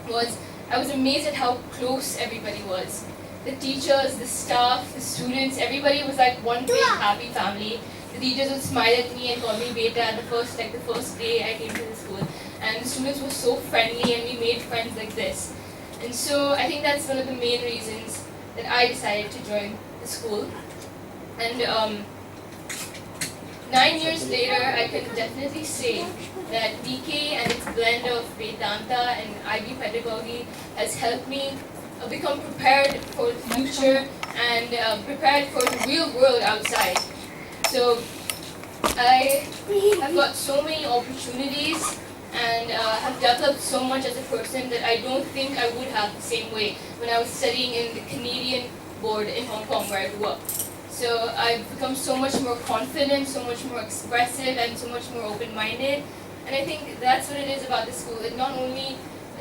was I was amazed at how close everybody was. The teachers, the staff, the students, everybody was like one big happy family. The teachers would smile at me and call me beta the first day I came to the school. And the students were so friendly and we made friends like this. And so I think that's one of the main reasons that I decided to join the school. And 9 years later, I can definitely say that DK and its blend of Vedanta and IB pedagogy has helped me become prepared for the future and prepared for the real world outside. So I have got so many opportunities and have developed so much as a person that I don't think I would have the same way when I was studying in the Canadian board in Hong Kong where I grew up. So I've become so much more confident, so much more expressive, and so much more open-minded. And I think that's what it is about the school. It not only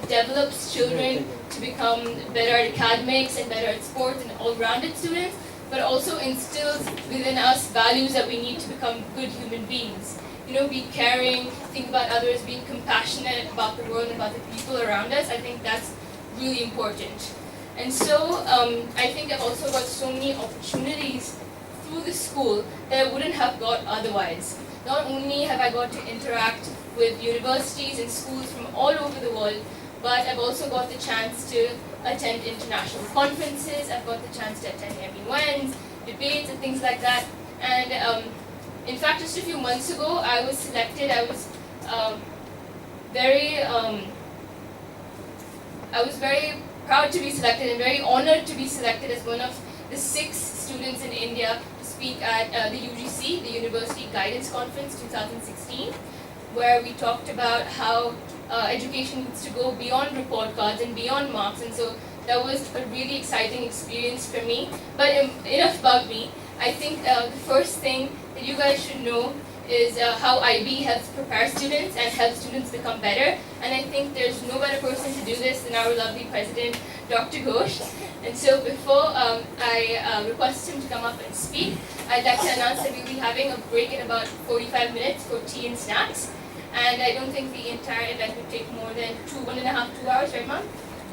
develops children to become better at academics and better at sports and all-rounded students, but also instills within us values that we need to become good human beings. You know, be caring, think about others, being compassionate about the world and about the people around us. I think that's really important. And so I think I've also got so many opportunities through the school that I wouldn't have got otherwise. Not only have I got to interact with universities and schools from all over the world, but I've also got the chance to attend international conferences, I've got the chance to attend MUNs, debates and things like that. And in fact, just a few months ago, I was selected, I was very proud to be selected and very honored to be selected as one of the 6 students in India to speak at the UGC, the University Guidance Conference 2016, where we talked about how education needs to go beyond report cards and beyond marks. And so that was a really exciting experience for me. But enough about me. I think the first thing that you guys should know is how IB helps prepare students and help students become better. And I think there's no better person to do this than our lovely president, Dr. Ghosh. And so before I request him to come up and speak, I'd like to announce that we'll be having a break in about 45 minutes for tea and snacks. And I don't think the entire event would take more than 1.5 to 2 hours, right, Mom?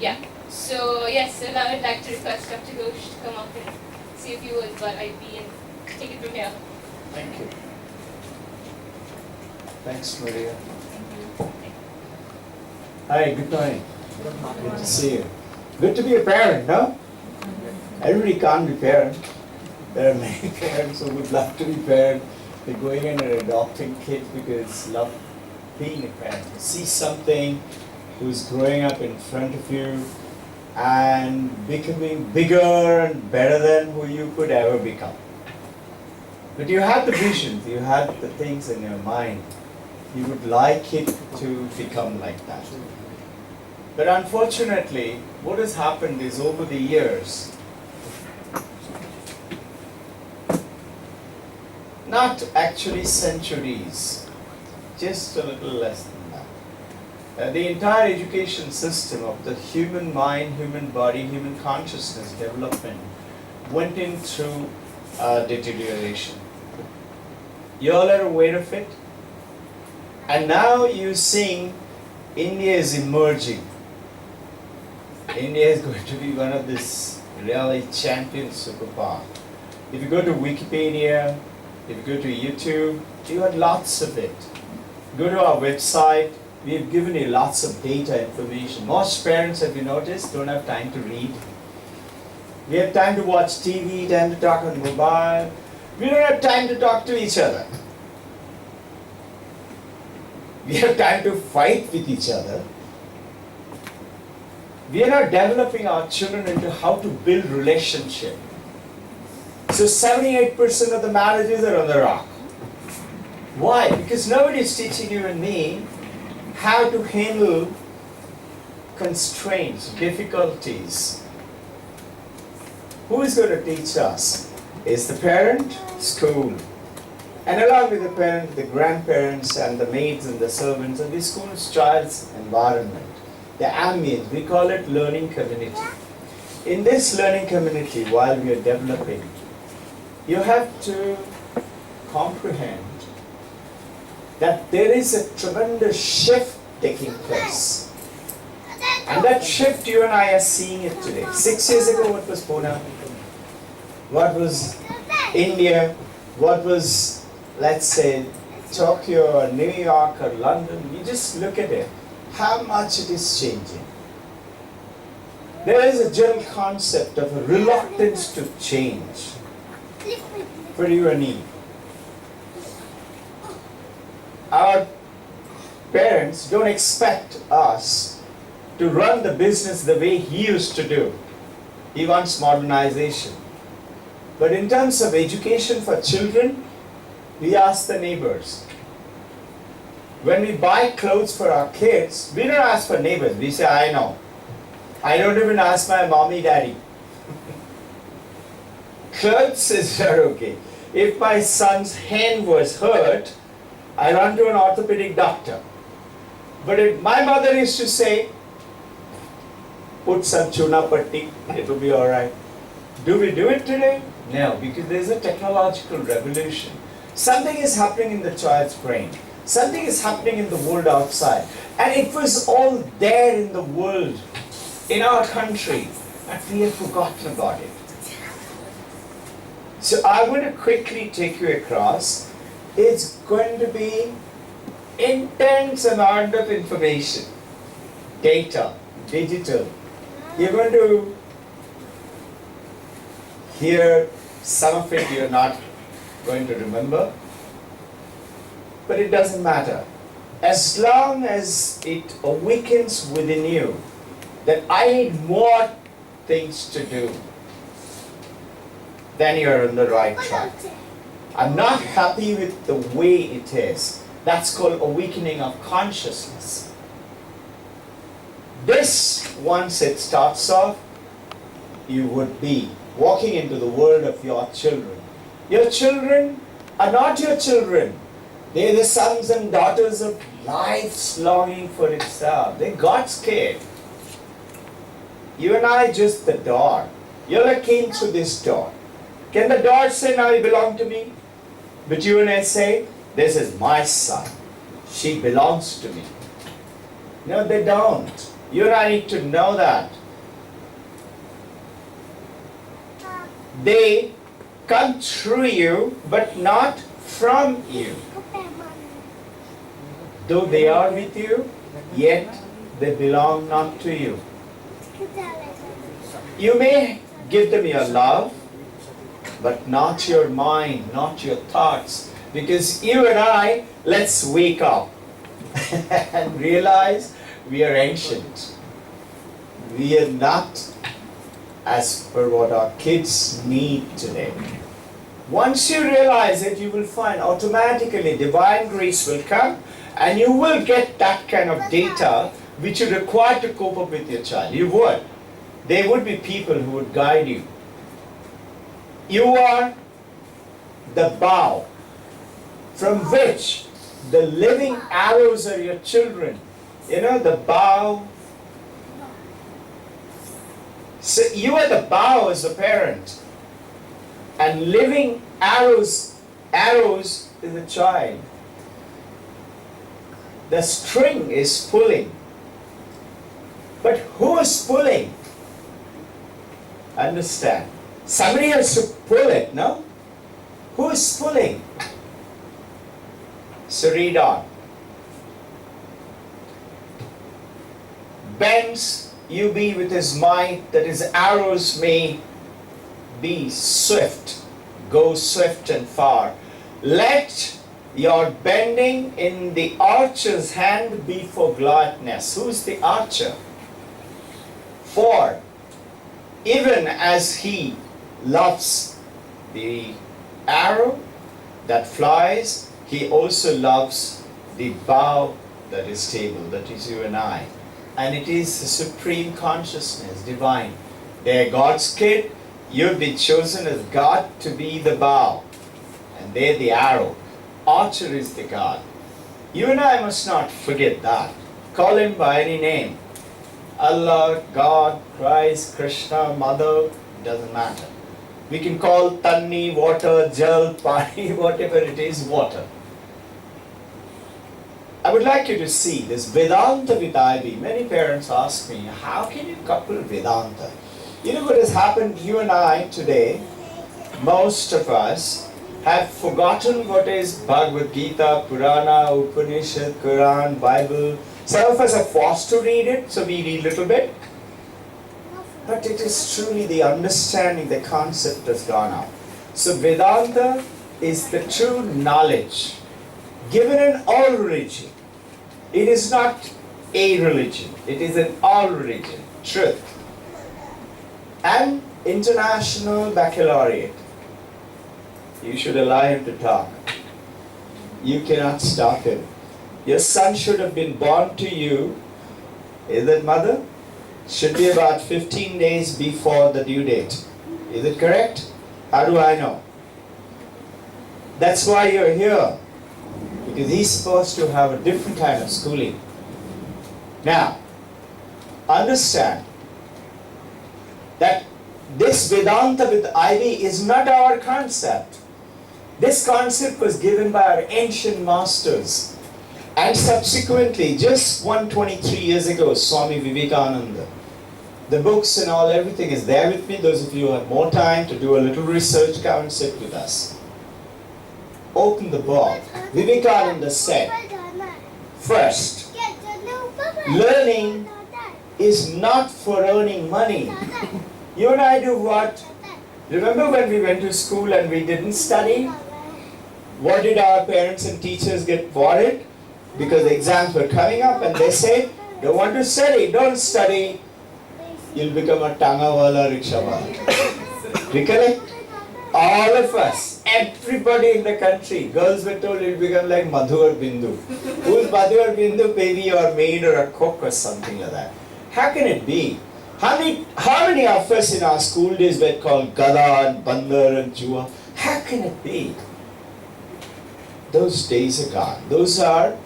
Yeah. So yes, so now I'd like to request Dr. Ghosh to come up and say a few words about IB and take it from here. Thank you. Thanks, Maria. Hi, good morning. Good to see you. Good to be a parent, no? Everybody can't be parent. There are many parents who would love to be parent. They're going in and adopting kids because love being a parent. You see something who's growing up in front of you and becoming bigger and better than who you could ever become. But you have the visions, you have the things in your mind. You would like it to become like that. But unfortunately, what has happened is over the years, not actually centuries, just a little less than that. The entire education system of the human mind, human body, human consciousness development went in through deterioration. You all are aware of it? And now you're seeing India is emerging. India is going to be one of this really champion superpower. If you go to Wikipedia, if you go to YouTube, you have lots of it. Go to our website, we have given you lots of data information. Most parents, have you noticed, don't have time to read. We have time to watch TV, time to talk on mobile. We don't have time to talk to each other. We have time to fight with each other. We are not developing our children into how to build relationship. So 78% of the marriages are on the rock. Why? Because nobody is teaching you and me how to handle constraints, difficulties. Who is going to teach us? Is the parent? School. And along with the parent, the grandparents and the maids and the servants and the school's child's environment, the ambience, we call it learning community. In this learning community, while we are developing, you have to comprehend that there is a tremendous shift taking place. And that shift, you and I are seeing it today. 6 years ago, what was Pune? What was India? What was, let's say, Tokyo or New York or London? You just look at it. How much it is changing. There is a general concept of a reluctance to change for you and me. Our parents don't expect us to run the business the way he used to do. He wants modernization. But in terms of education for children, we ask the neighbors. When we buy clothes for our kids, we don't ask for neighbors. We say, I know. I don't even ask my mommy, daddy. Clothes is okay. If my son's hand was hurt, I run to an orthopedic doctor. But if my mother used to say, put some chuna patti, it will be alright. Do we do it today? No, because there is a technological revolution. Something is happening in the child's brain. Something is happening in the world outside. And it was all there in the world, in our country, but we have forgotten about it. So I'm going to quickly take you across. It's going to be intense amount of information, data, digital. You're going to hear some of it you're not going to remember, but it doesn't matter. As long as it awakens within you that I need more things to do, then you're on the right track. I'm not happy with the way it is. That's called awakening of consciousness. This, once it starts off, you would be walking into the world of your children. Your children are not your children. They're the sons and daughters of life's longing for itself. They got scared. You and I just the door. You all came through this door. Can the door say, now you belong to me? But you and I say, this is my son. She belongs to me. No, they don't. You and I need to know that. They come through you, but not from you. Though they are with you, yet they belong not to you. You may give them your love, but not your mind, not your thoughts. Because you and I, let's wake up and realize we are ancient. We are not as per what our kids need today. Once you realize it, you will find automatically divine grace will come and you will get that kind of data which you require to cope up with your child. You would. There would be people who would guide you. You are the bow from which the living arrows are your children. You know, the bow. So you are the bow as a parent. And living arrows is a child. The string is pulling. But who is pulling? Understand. Somebody has to pull it, no? Who is pulling? So read on. Bends you be with his might, that his arrows may be swift, go swift and far. Let your bending in the archer's hand be for gladness. Who's the archer? For even as he loves the arrow that flies, he also loves the bow that is stable, that is you and I. And it is the supreme consciousness, divine. They're God's kid. You've been chosen as God to be the bow. And they're the arrow. Archer is the God. You and I must not forget that. Call him by any name. Allah, God, Christ, Krishna, Mother, doesn't matter. We can call Tanni, water, Jal, Pani, whatever it is, water. I would like you to see this Vedanta with IB. Many parents ask me, how can you couple Vedanta? You know what has happened? You and I today, most of us, have forgotten what is Bhagavad Gita, Purana, Upanishad, Quran, Bible. Some of us are forced to read it, so we read a little bit. But it is truly the understanding, the concept has gone out. So Vedanta is the true knowledge given in all religion. It is not a religion, it is an all religion, truth. And international baccalaureate. You should allow him to talk. You cannot stop him. Your son should have been born to you, is it, mother? Should be about 15 days before the due date. Is it correct? How do I know? That's why you're here. Because he's supposed to have a different kind of schooling. Now, understand that this Vedanta with IB is not our concept. This concept was given by our ancient masters. And subsequently, just 123 years ago, Swami Vivekananda. The books and all, everything is there with me. Those of you who have more time to do a little research, come and sit with us. Open the book. Vivekananda said, first, learning is not for earning money. You and I do what? Remember when we went to school and we didn't study? What did our parents and teachers get worried? Because the exams were coming up and they said, don't want to study, don't study. You'll become a tanga wala, rickshaw wala. Recollect? All of us, everybody in the country, girls were told you'll become like Madhu or Bindu. Who's Madhu or Bindu? Maybe your maid or a cook or something like that. How can it be? How many of us in our school days were called Gada and Bandar and Chua? How can it be? Those days are gone. Those are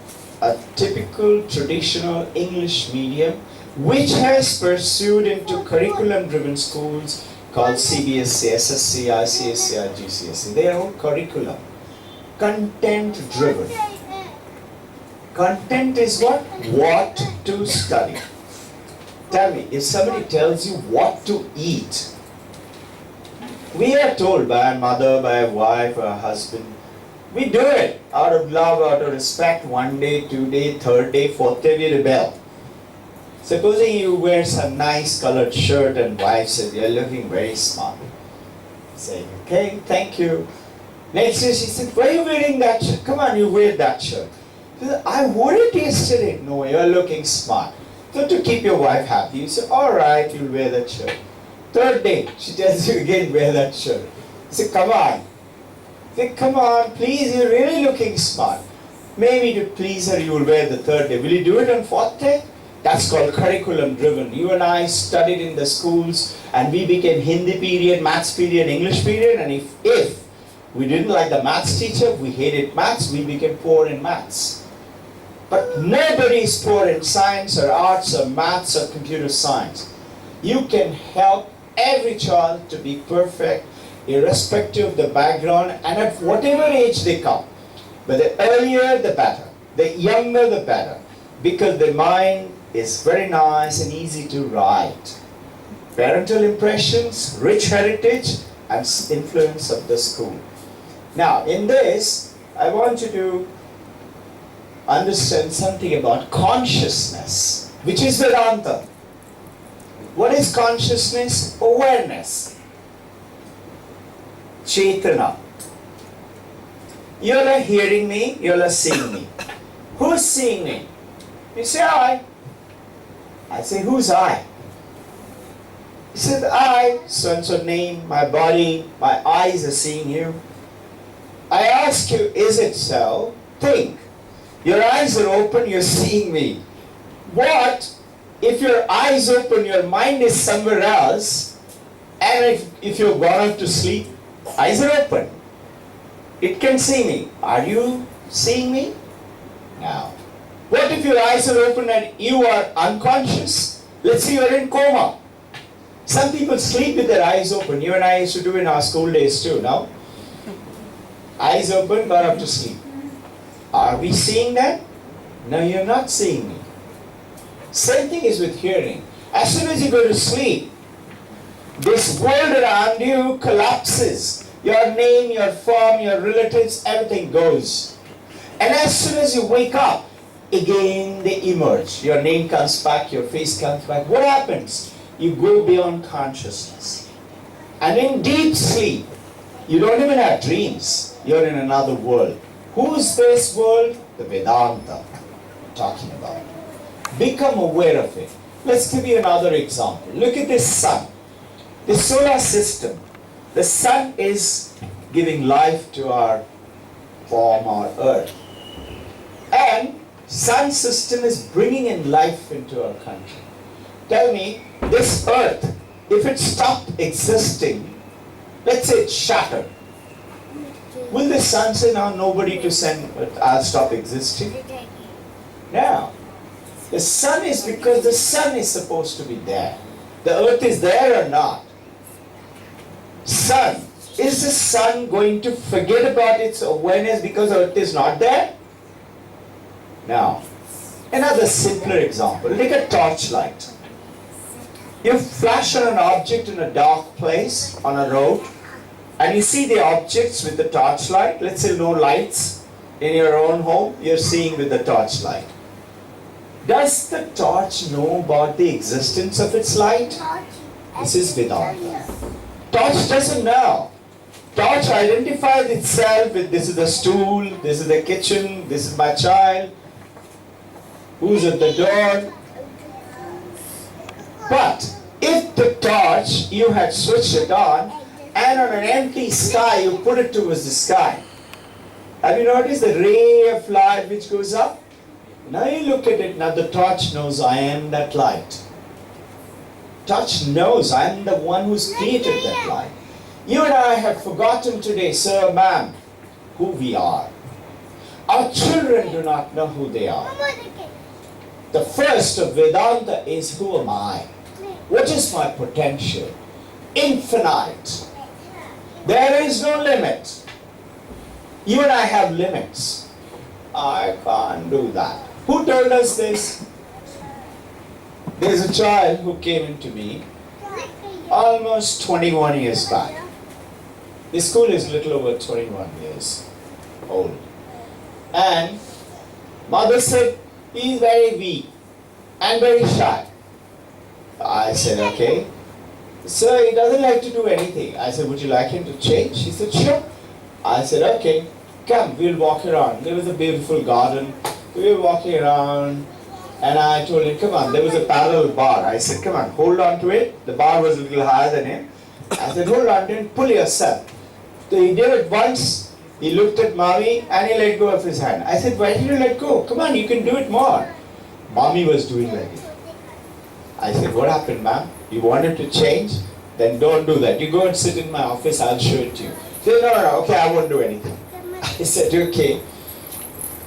a typical traditional English medium which has pursued into curriculum-driven schools called CBSE, SSC, ICSE, GCSE. They are all curriculum. Content-driven. Content is what? What to study. Tell me, if somebody tells you what to eat, we are told by a mother, by a wife, or a husband, we do it out of love, out of respect. 1 day, 2 day, 3rd day, 4th day, we rebel. Supposing you wear some nice colored shirt and wife says, you're looking very smart. Say, okay, thank you. Next day she said, why are you wearing that shirt? Come on, you wear that shirt. She said, I wore it yesterday. No, you're looking smart. So to keep your wife happy, you say, all right, you'll wear that shirt. 3rd day, she tells you again, wear that shirt. You say, come on. Say, come on, please, you're really looking smart. Maybe to please her, you will wear the 3rd day. Will you do it on 4th day? That's called curriculum driven. You and I studied in the schools and we became Hindi period, maths period, English period, and if we didn't like the maths teacher, we hated maths, we became poor in maths. But nobody is poor in science or arts or maths or computer science. You can help every child to be perfect irrespective of the background and at whatever age they come. But the earlier the better, the younger the better, because the mind is very nice and easy to write. Parental impressions, rich heritage, and influence of the school. Now, in this, I want you to understand something about consciousness, which is Vedanta. What is consciousness? Awareness. Chetana. You're hearing me, you're seeing me. Who's seeing me? You say, I. I say, who's I? He said, I, so-and-so name, my body, my eyes are seeing you. I ask you, is it so? Think. Your eyes are open, you're seeing me. What if your eyes open, your mind is somewhere else, and if you've gone off to sleep, eyes are open. It can see me. Are you seeing me? Now, what if your eyes are open and you are unconscious? Let's say you're in coma. Some people sleep with their eyes open. You and I used to do in our school days too, no? Eyes open, got up to sleep. Are we seeing that? Now you're not seeing me. Same thing is with hearing. As soon as you go to sleep, this world around you collapses. Your name, your form, your relatives, everything goes. And as soon as you wake up, again they emerge. Your name comes back, your face comes back. What happens? You go beyond consciousness. And in deep sleep, you don't even have dreams. You're in another world. Who's this world? The Vedanta I'm talking about. Become aware of it. Let's give you another example. Look at this sun. The solar system. The sun is giving life to our form, our earth. And sun system is bringing in life into our country. Tell me, this earth, if it stopped existing, let's say it's shattered, will the sun say now nobody to send, I'll stop existing? No. The sun is because the sun is supposed to be there. The earth is there or not? Sun. Is the sun going to forget about its awareness because earth is not there? Now, another simpler example. Take a torchlight. You flash on an object in a dark place, on a road, and you see the objects with the torchlight. Let's say no lights in your own home, you're seeing with the torchlight. Does the torch know about the existence of its light? This is Vedanta. Torch doesn't know. Torch identifies itself with this is the stool, this is the kitchen, this is my child, who's at the door. But if the torch, you had switched it on, and on an empty sky, you put it towards the sky. Have you noticed the ray of light which goes up? Now you look at it, now the torch knows I am that light. Torch knows I am the one who's created that light. You and I have forgotten today, sir, ma'am, who we are. Our children do not know who they are. The first of Vedanta is who am I? What is my potential? Infinite. There is no limit. You and I have limits. I can't do that. Who told us this? There's a child who came into me almost 21 years back. The school is little over 21 years old. And mother said, he is very weak and very shy. I said, okay. Sir, he doesn't like to do anything. I said, would you like him to change? She said, sure. I said, okay, come, we'll walk around. There was a beautiful garden. We were walking around and I told him, come on, there was a parallel bar. I said, come on, hold on to it. The bar was a little higher than him. I said, hold on to it, pull yourself. So he did it once. He looked at mommy and he let go of his hand. I said, why did you let go? Come on, you can do it more. Mommy was doing like it. I said, what happened, ma'am? You wanted to change? Then don't do that. You go and sit in my office, I'll show it to you. She said, no, okay, I won't do anything. I said, okay.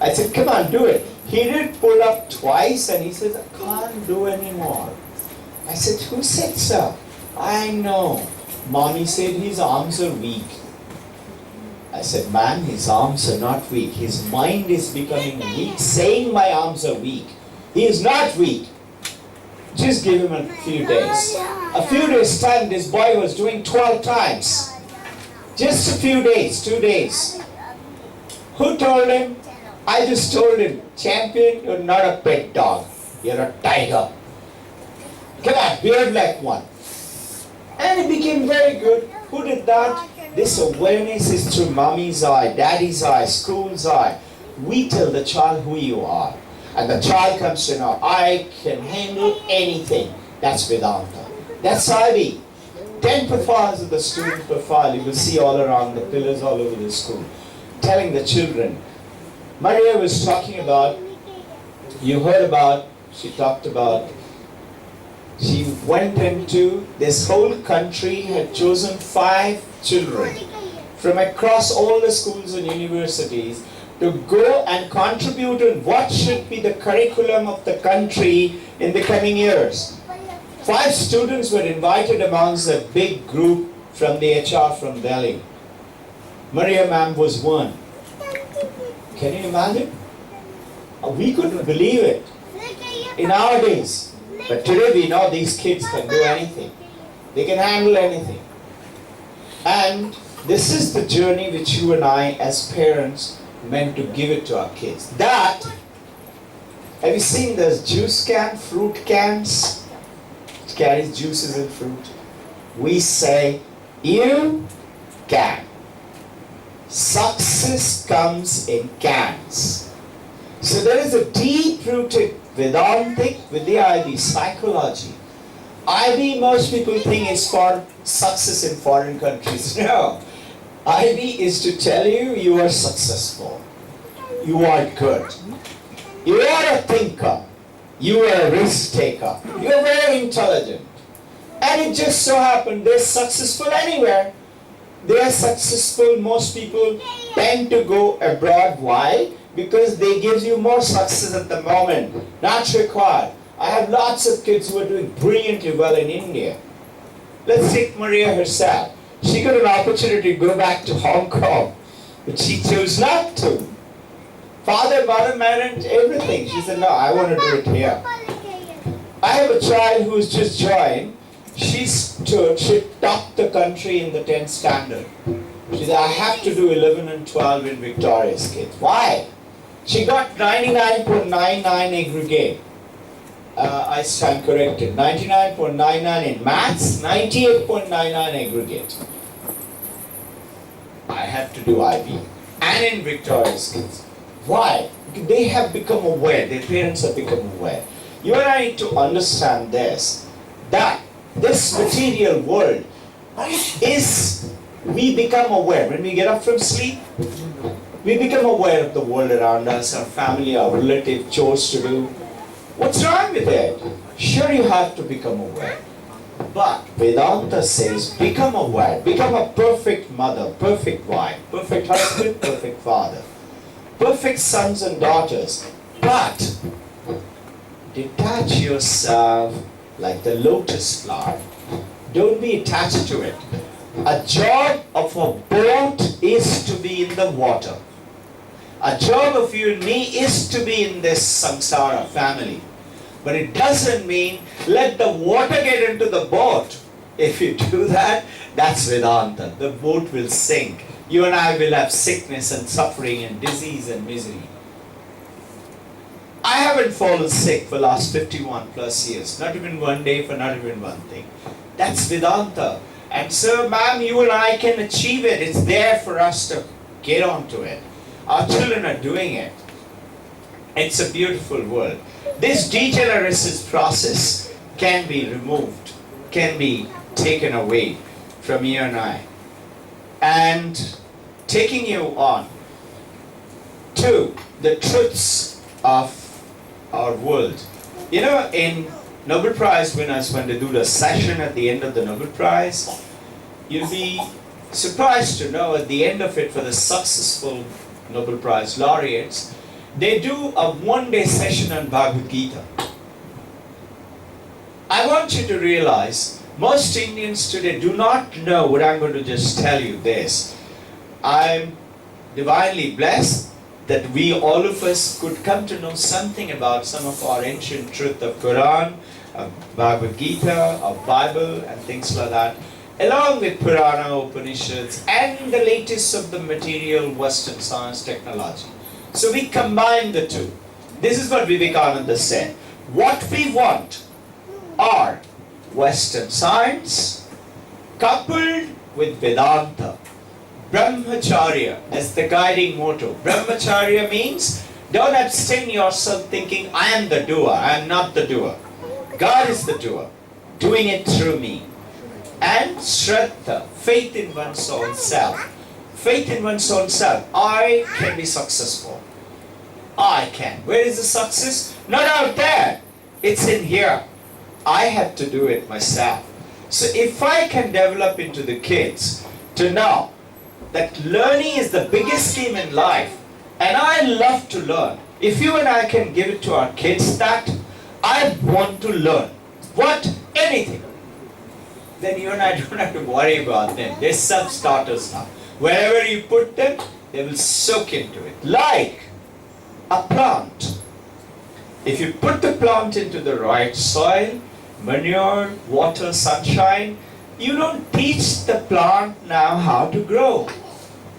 I said, come on, do it. He did pull up twice and he said, I can't do anymore. I said, who said so? I know. Mommy said his arms are weak. I said, man, his arms are not weak. His mind is becoming weak, saying my arms are weak. He is not weak. Just give him a few days. A few days time, this boy was doing 12 times. Just a few days, 2 days. Who told him? I just told him, champion, you're not a pet dog. You're a tiger. Come on, behave like one. And he became very good. Who did that? This awareness is through mommy's eye, daddy's eye, school's eye. We tell the child who you are. And the child comes to know, I can handle anything. That's Vedanta. That's IB. 10 profiles of the student profile you will see all around the pillars all over the school. Telling the children. Maria was talking about, you heard about, she talked about, she went into, this whole country had chosen 5 children from across all the schools and universities to go and contribute in what should be the curriculum of the country in the coming years. 5 students were invited amongst a big group from the HR from Delhi. Maria ma'am was one. Can you imagine? We couldn't believe it in our days. But today we know these kids can do anything. They can handle anything. And this is the journey which you and I as parents meant to give it to our kids. That, have you seen those juice cans, fruit cans? It carries juices and fruit. We say, you can. Success comes in cans. So there is a deep-rooted Vedantic Vidya IB psychology. IB, most people think is for success in foreign countries. No. IB is to tell you you are successful. You are good. You are a thinker. You are a risk taker. You are very intelligent. And it just so happened they're successful anywhere. They are successful. Most people tend to go abroad. Why? Because they gives you more success at the moment. Not required. I have lots of kids who are doing brilliantly well in India. Let's take Maria herself. She got an opportunity to go back to Hong Kong, but she chose not to. Father, mother managed everything. She said, no, I want to do it here. I have a child who's just joined. She topped the country in the 10th standard. She said, I have to do 11 and 12 in Victoria's kids. Why? She got 99.99 aggregate. I stand corrected. 99.99 in maths, 98.99 aggregate. I had to do IB. And in Victoria's kids. Why? Because they have become aware, their parents have become aware. You and I need to understand this, that this material world is, we become aware. When we get up from sleep, we become aware of the world around us, our family, our relative, chores to do. What's wrong with it? Sure, you have to become aware. But Vedanta says, become aware, become a perfect mother, perfect wife, perfect husband, perfect father, perfect sons and daughters. But detach yourself like the lotus flower. Don't be attached to it. A job of a boat is to be in the water. A job of you and me is to be in this samsara family. But it doesn't mean let the water get into the boat. If you do that, that's Vedanta. The boat will sink. You and I will have sickness and suffering and disease and misery. I haven't fallen sick for the last 51 plus years. Not even one day for not even one thing. That's Vedanta. And so, ma'am, you and I can achieve it. It's there for us to get onto it. Our children are doing it. It's a beautiful world. This degeneracy process can be removed, can be taken away from you and I. And taking you on to the truths of our world. You know, in Nobel Prize winners, when they do the session at the end of the Nobel Prize, you'll be surprised to know at the end of it, for the successful Nobel Prize laureates, they do a one-day session on Bhagavad Gita. I want you to realize, most Indians today do not know what I'm going to just tell you this. I'm divinely blessed that we, all of us, could come to know something about some of our ancient truth of Quran, of Bhagavad Gita, of Bible, and things like that, along with Purana, Upanishads, and the latest of the material Western science technology. So we combine the two. This is what Vivekananda said. What we want are Western science coupled with Vedanta. Brahmacharya as the guiding motto. Brahmacharya means don't abstain yourself thinking I am the doer, I am not the doer. God is the doer, doing it through me. And Shraddha, faith in one's own self. Faith in one's own self. I can be successful. I can. Where is the success? Not out there. It's in here. I have to do it myself. So if I can develop into the kids to know that learning is the biggest game in life, and I love to learn. If you and I can give it to our kids that I want to learn, what? Anything. Then you and I don't have to worry about them. They're self-starters now. Wherever you put them, they will soak into it. Like a plant. If you put the plant into the right soil, manure, water, sunshine, you don't teach the plant now how to grow.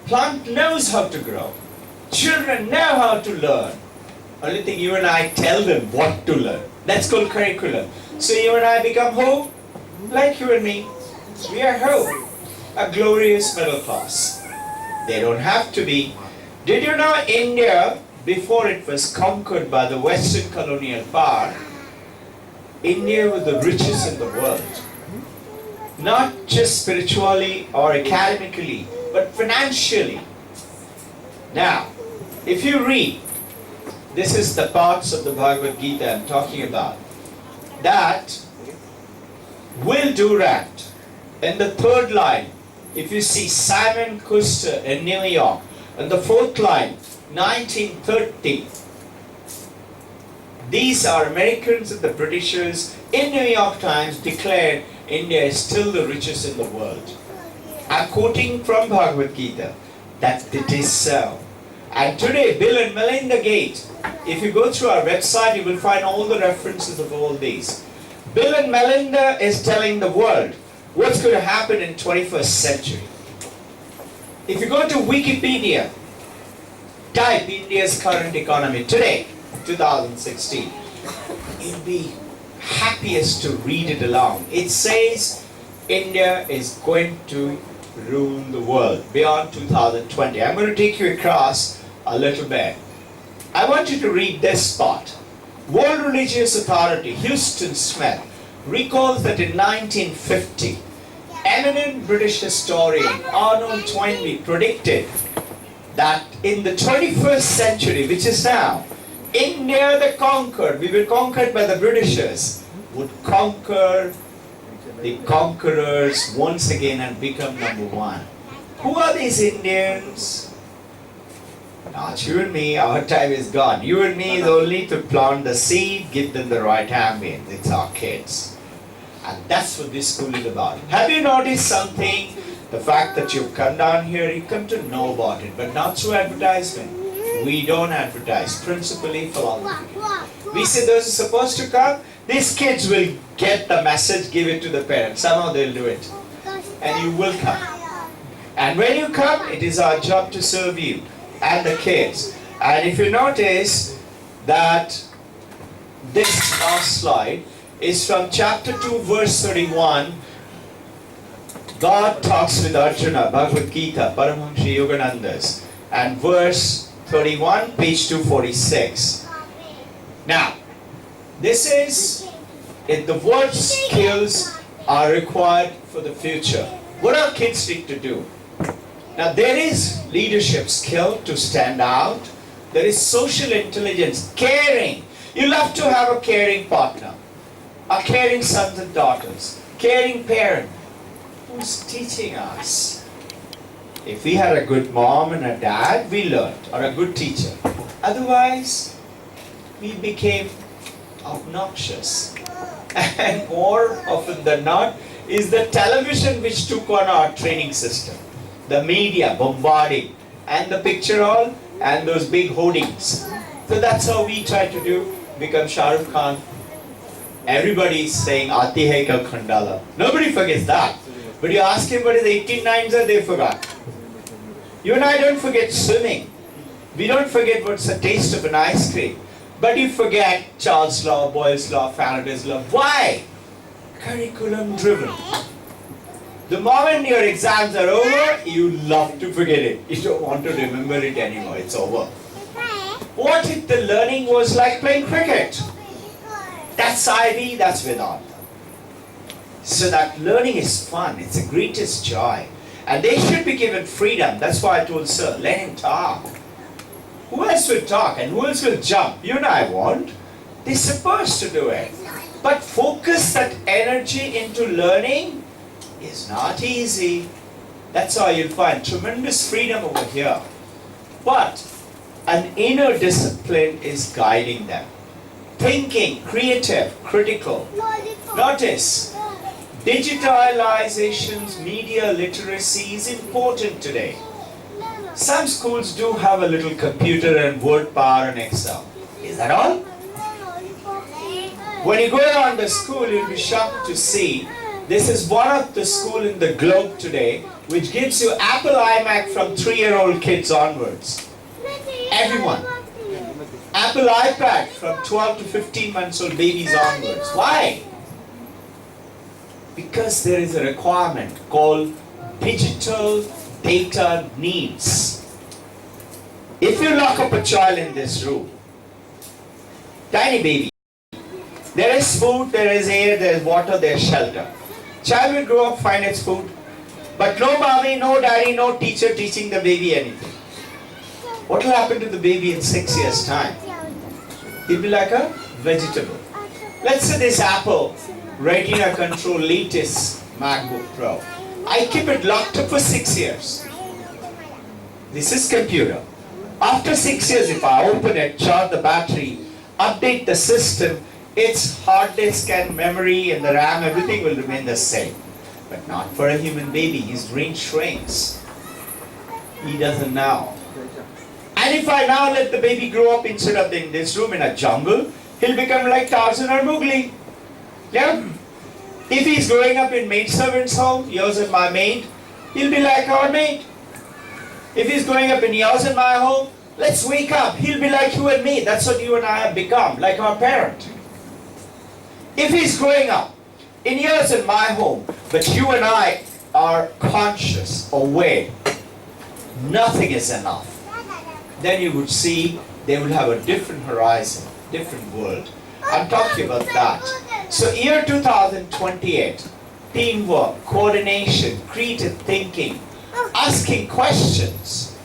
Plant knows how to grow. Children know how to learn. Only thing you and I tell them what to learn. That's called curriculum. So you and I become who? Like you and me. We are who? A glorious middle class. They don't have to be. Did you know India, before it was conquered by the Western colonial power, India was the richest in the world. Not just spiritually or academically, but financially. Now, if you read, this is the parts of the Bhagavad Gita I'm talking about, that Will Durant, in the third line, if you see Simon Kuster in New York, in the fourth line, 1930, these are Americans and the Britishers in New York Times declared India is still the richest in the world. I'm quoting from Bhagavad Gita that it is so. And today, Bill and Melinda Gates, if you go through our website, you will find all the references of all these. Bill and Melinda is telling the world what's going to happen in 21st century. If you go to Wikipedia, type India's current economy today, 2016, you'll be happiest to read it along. It says India is going to rule the world beyond 2020. I'm going to take you across a little bit. I want you to read this part. World Religious Authority, Houston Smith, recalls that in 1950, eminent British historian Arnold Toynbee predicted that in the 21st century, which is now, India the conquered, we were conquered by the Britishers, would conquer the conquerors once again and become number one. Who are these Indians? Not you and me, our time is gone. You and me is only to plant the seed, give them the right ambience. It's our kids. And that's what this school is about. Have you noticed something? The fact that you've come down here, you come to know about it, but not through advertisement. We don't advertise, principally philosophy. We say those are supposed to come, these kids will get the message, give it to the parents. Somehow they'll do it. And you will come. And when you come, it is our job to serve you and the kids. And if you notice that this last slide is from chapter 2, verse 31. God talks with Arjuna, Bhagavad Gita, Paramahamsa Yoganandas, and verse 31, page 246. Now, this is, if the word skills are required for the future, what our kids need to do? Now, there is leadership skill to stand out. There is social intelligence, caring. You love to have a caring partner, a caring sons and daughters, caring parent. Who's teaching us? If we had a good mom and a dad, we learned, or a good teacher. Otherwise, we became obnoxious. And more often than not, is the television which took on our training system. The media bombarding, and the picture all, and those big hoardings. So that's how we try to do, become Shah Rukh Khan. Everybody is saying Aati Hai Kal Khandala. Nobody forgets that. But you ask him what is 18 names that they forgot. You and I don't forget swimming. We don't forget what's the taste of an ice cream. But you forget Charles' law, Boyle's law, Faraday's law. Why? Curriculum driven. The moment your exams are over, you love to forget it. You don't want to remember it anymore. It's over. What if the learning was like playing cricket? That's IB, that's Vedanta. So that learning is fun. It's the greatest joy. And they should be given freedom. That's why I told Sir, let him talk. Who else will talk and who else will jump? You and I won't. They're supposed to do it. But focus that energy into learning is not easy. That's how you'll find tremendous freedom over here. But an inner discipline is guiding them. Thinking, creative, critical. Notice, digitalization's media literacy is important today. Some schools do have a little computer and word power and Excel. Is that all? When you go around the school, you'll be shocked to see this is one of the school in the globe today which gives you Apple iMac from 3-year-old kids onwards. Everyone. Apple iPad from 12 to 15 months old babies onwards. Why? Because there is a requirement called digital data needs. If you lock up a child in this room, tiny baby, there is food, there is air, there is water, there is shelter. Child will grow up, find its food, but no mommy, no daddy, no teacher teaching the baby anything. What will happen to the baby in 6 years' time? He'll be like a vegetable. Let's say this Apple Retina Control latest MacBook Pro. I keep it locked up for 6 years. This is computer. After 6 years, if I open it, charge the battery, update the system, its hard disk and memory and the RAM, everything will remain the same. But not for a human baby. His brain shrinks. He doesn't know. And if I now let the baby grow up instead of in this room in a jungle, he'll become like Tarzan or Mowgli. Yeah? If he's growing up in maidservant's home, yours and my maid, he'll be like our maid. If he's growing up in yours and my home, let's wake up. He'll be like you and me. That's what you and I have become, like our parent. If he's growing up in yours and my home, but you and I are conscious, aware, nothing is enough, then you would see they will have a different horizon, different world. I'm talking about that. So year 2028, teamwork, coordination, creative thinking, asking questions.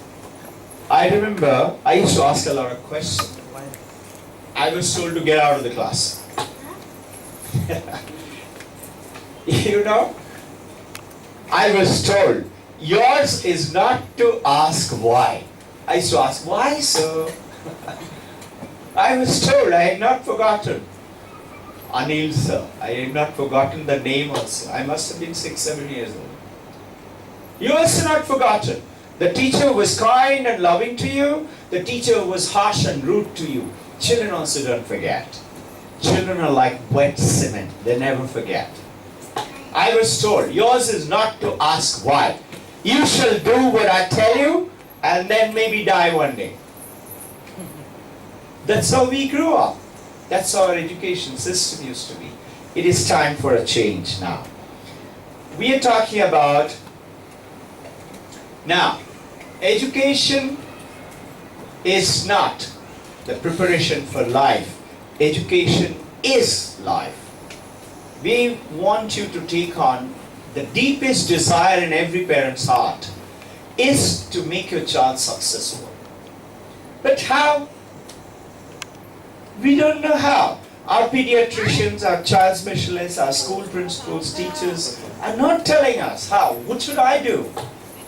I remember I used to ask a lot of questions. I was told to get out of the class. You know, I was told, yours is not to ask why. I used to ask, why sir? I was told, I had not forgotten. Anil sir, I had not forgotten the name also. I must have been 6-7 years old. Yours are not forgotten. The teacher was kind and loving to you. The teacher was harsh and rude to you. Children also don't forget. Children are like wet cement. They never forget. I was told, yours is not to ask why. You shall do what I tell you and then maybe die one day. That's how we grew up. That's how our education system used to be. It is time for a change now. We are talking about now, education is not the preparation for life. Education is life. We want you to take on the deepest desire in every parent's heart is to make your child successful. But how? We don't know how. Our pediatricians, our child specialists, our school principals, teachers are not telling us how. What should I do?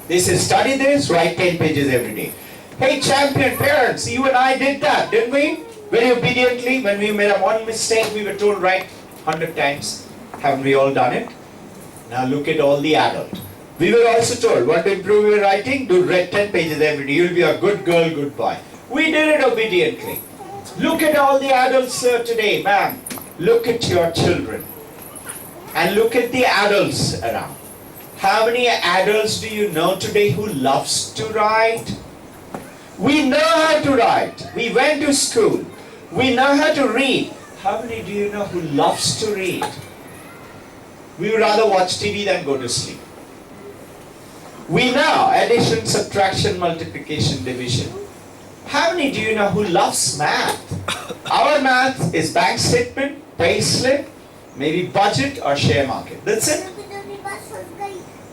They say, study this, write 10 pages every day. Hey champion parents, you and I did that, didn't we? Very obediently, when we made a one mistake, we were told write 100 times. Haven't we all done it? Now look at all the adults. We were also told, want to improve your writing? Do read 10 pages every day. You'll be a good girl, good boy. We did it obediently. Look at all the adults today, ma'am. Look at your children. And look at the adults around. How many adults do you know today who loves to write? We know how to write. We went to school. We know how to read. How many do you know who loves to read? We would rather watch TV than go to sleep. We know addition, subtraction, multiplication, division. How many do you know who loves math? Our math is bank statement, pay slip, maybe budget or share market. That's it.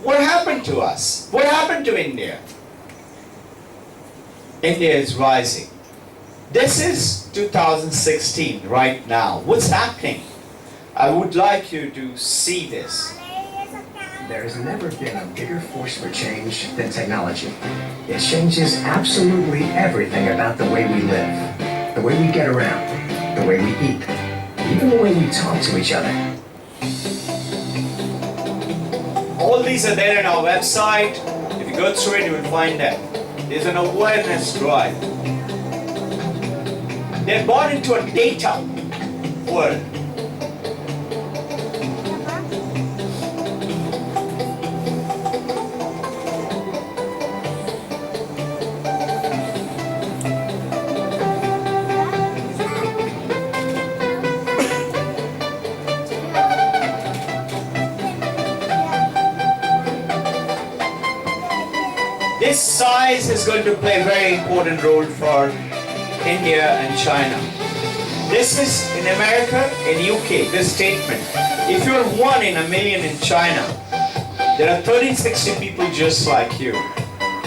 What happened to us? What happened to India? India is rising. This is 2016 right now. What's happening? I would like you to see this. There has never been a bigger force for change than technology. It changes absolutely everything about the way we live, the way we get around, the way we eat, even the way we talk to each other. All these are there on our website. If you go through it, you will find that. There's an awareness drive. They're born into a data world. This size is going to play a very important role for India and China. This is in America, in UK, this statement. If you're 1 in a million in China, there are 1360 people just like you.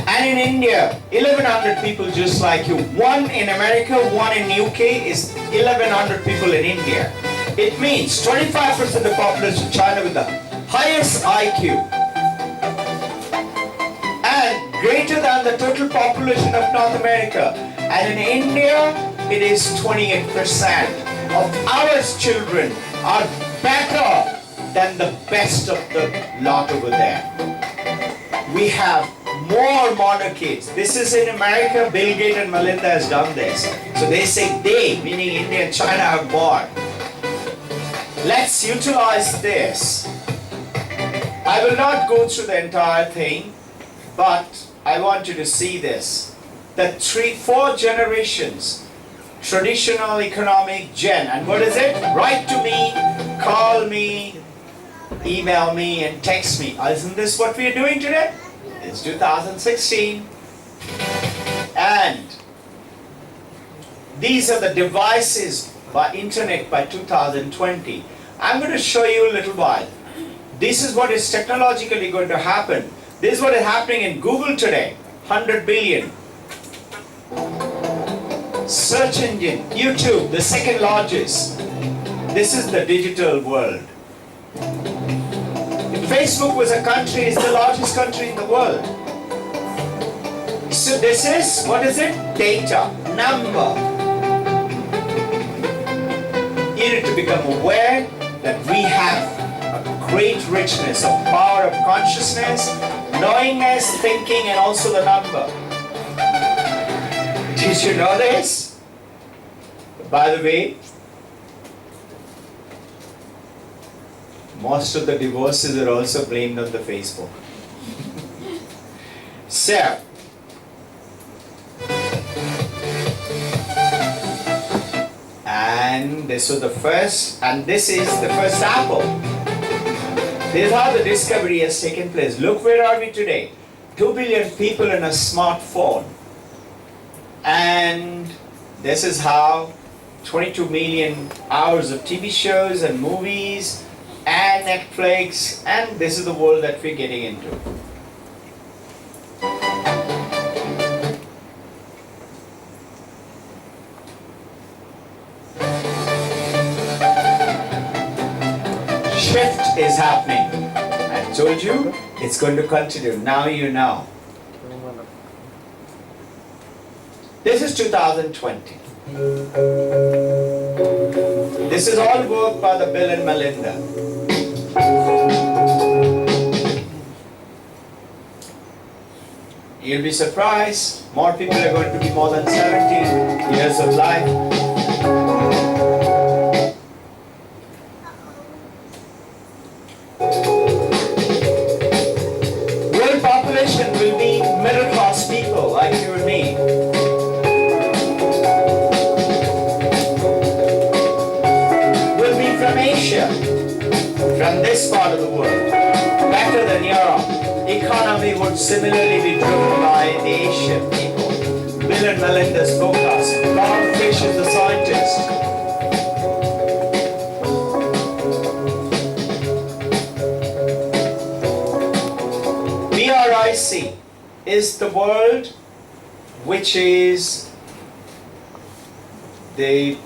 And in India, 1100 people just like you. 1 in America, 1 in UK is 1100 people in India. It means 25% of the population of China with the highest IQ and greater than the total population of North America. And in India, it is 28% of our children are better than the best of the lot over there. We have more monarchies. This is in America. Bill Gates and Melinda has done this. So they say they, meaning India and China, have more. Let's utilize this. I will not go through the entire thing, but I want you to see this. The 3-4 generations, traditional, economic, gen. And what is it? Write to me, call me, email me, and text me. Isn't this what we are doing today? It's 2016. And these are the devices by internet by 2020. I'm going to show you a little while. This is what is technologically going to happen. This is what is happening in Google today. 100 billion. Search engine, YouTube, the second largest. This is the digital world. If Facebook was a country, it's the largest country in the world. So this is, what is it? Data, number. You need to become aware that we have a great richness of power of consciousness, knowingness, thinking, and also the number. Did you know this? By the way, most of the divorces are also blamed on the Facebook. So, and this was the first, and this is the first Apple. This is how the discovery has taken place. Look, where are we today? 2 billion people in a smartphone. And this is how 22 million hours of TV shows and movies and Netflix, and this is the world that we're getting into. Shift is happening. I told you, it's going to continue. Now you know. This is 2020. This is all work by the Bill and Melinda. You'll be surprised, more people are going to be more than 70 years of life. World population will be middle class people like you and me. From Asia, from this part of the world, better than Europe. Economy would similarly be driven by the Asian people. Bill and Melinda's forecast. Bob Fish is the scientist. BRIC is the world which is the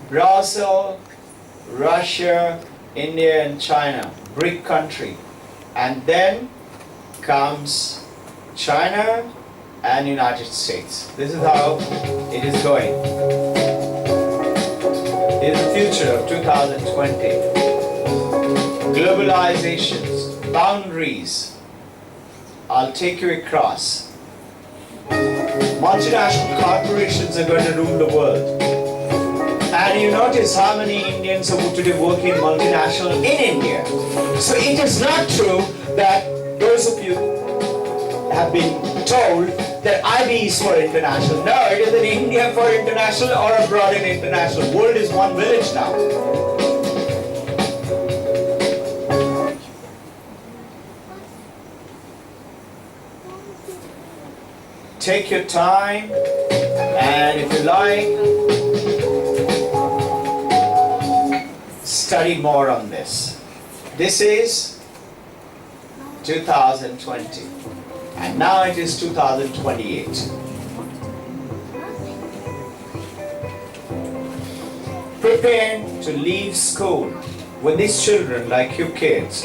Brazil, Russia, India and China, BRIC country. And then comes China and United States. This is how it is going. It is the future of 2020. Globalizations, boundaries. I'll take you across. Multinational corporations are going to rule the world. And you notice how many Indians are today working multinational in India. So it is not true that those of you have been told that IB is for international. No, it is in India for international or abroad in international. World is one village now. take your time, and if you like, study more on this. This is 2020, and now it is 2028. Prepare to leave school when these children, like you kids,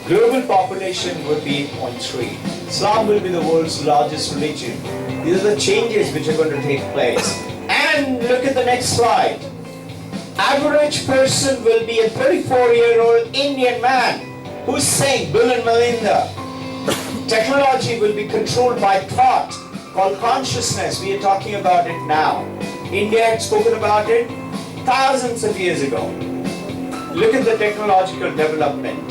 global population would be 8.3. Islam will be the world's largest religion. These are the changes which are going to take place. And look at the next slide. Average person will be a 34-year-old Indian man who's saying, Bill and Melinda, technology will be controlled by thought called consciousness. We are talking about it now. India had spoken about it thousands of years ago. Look at the technological development.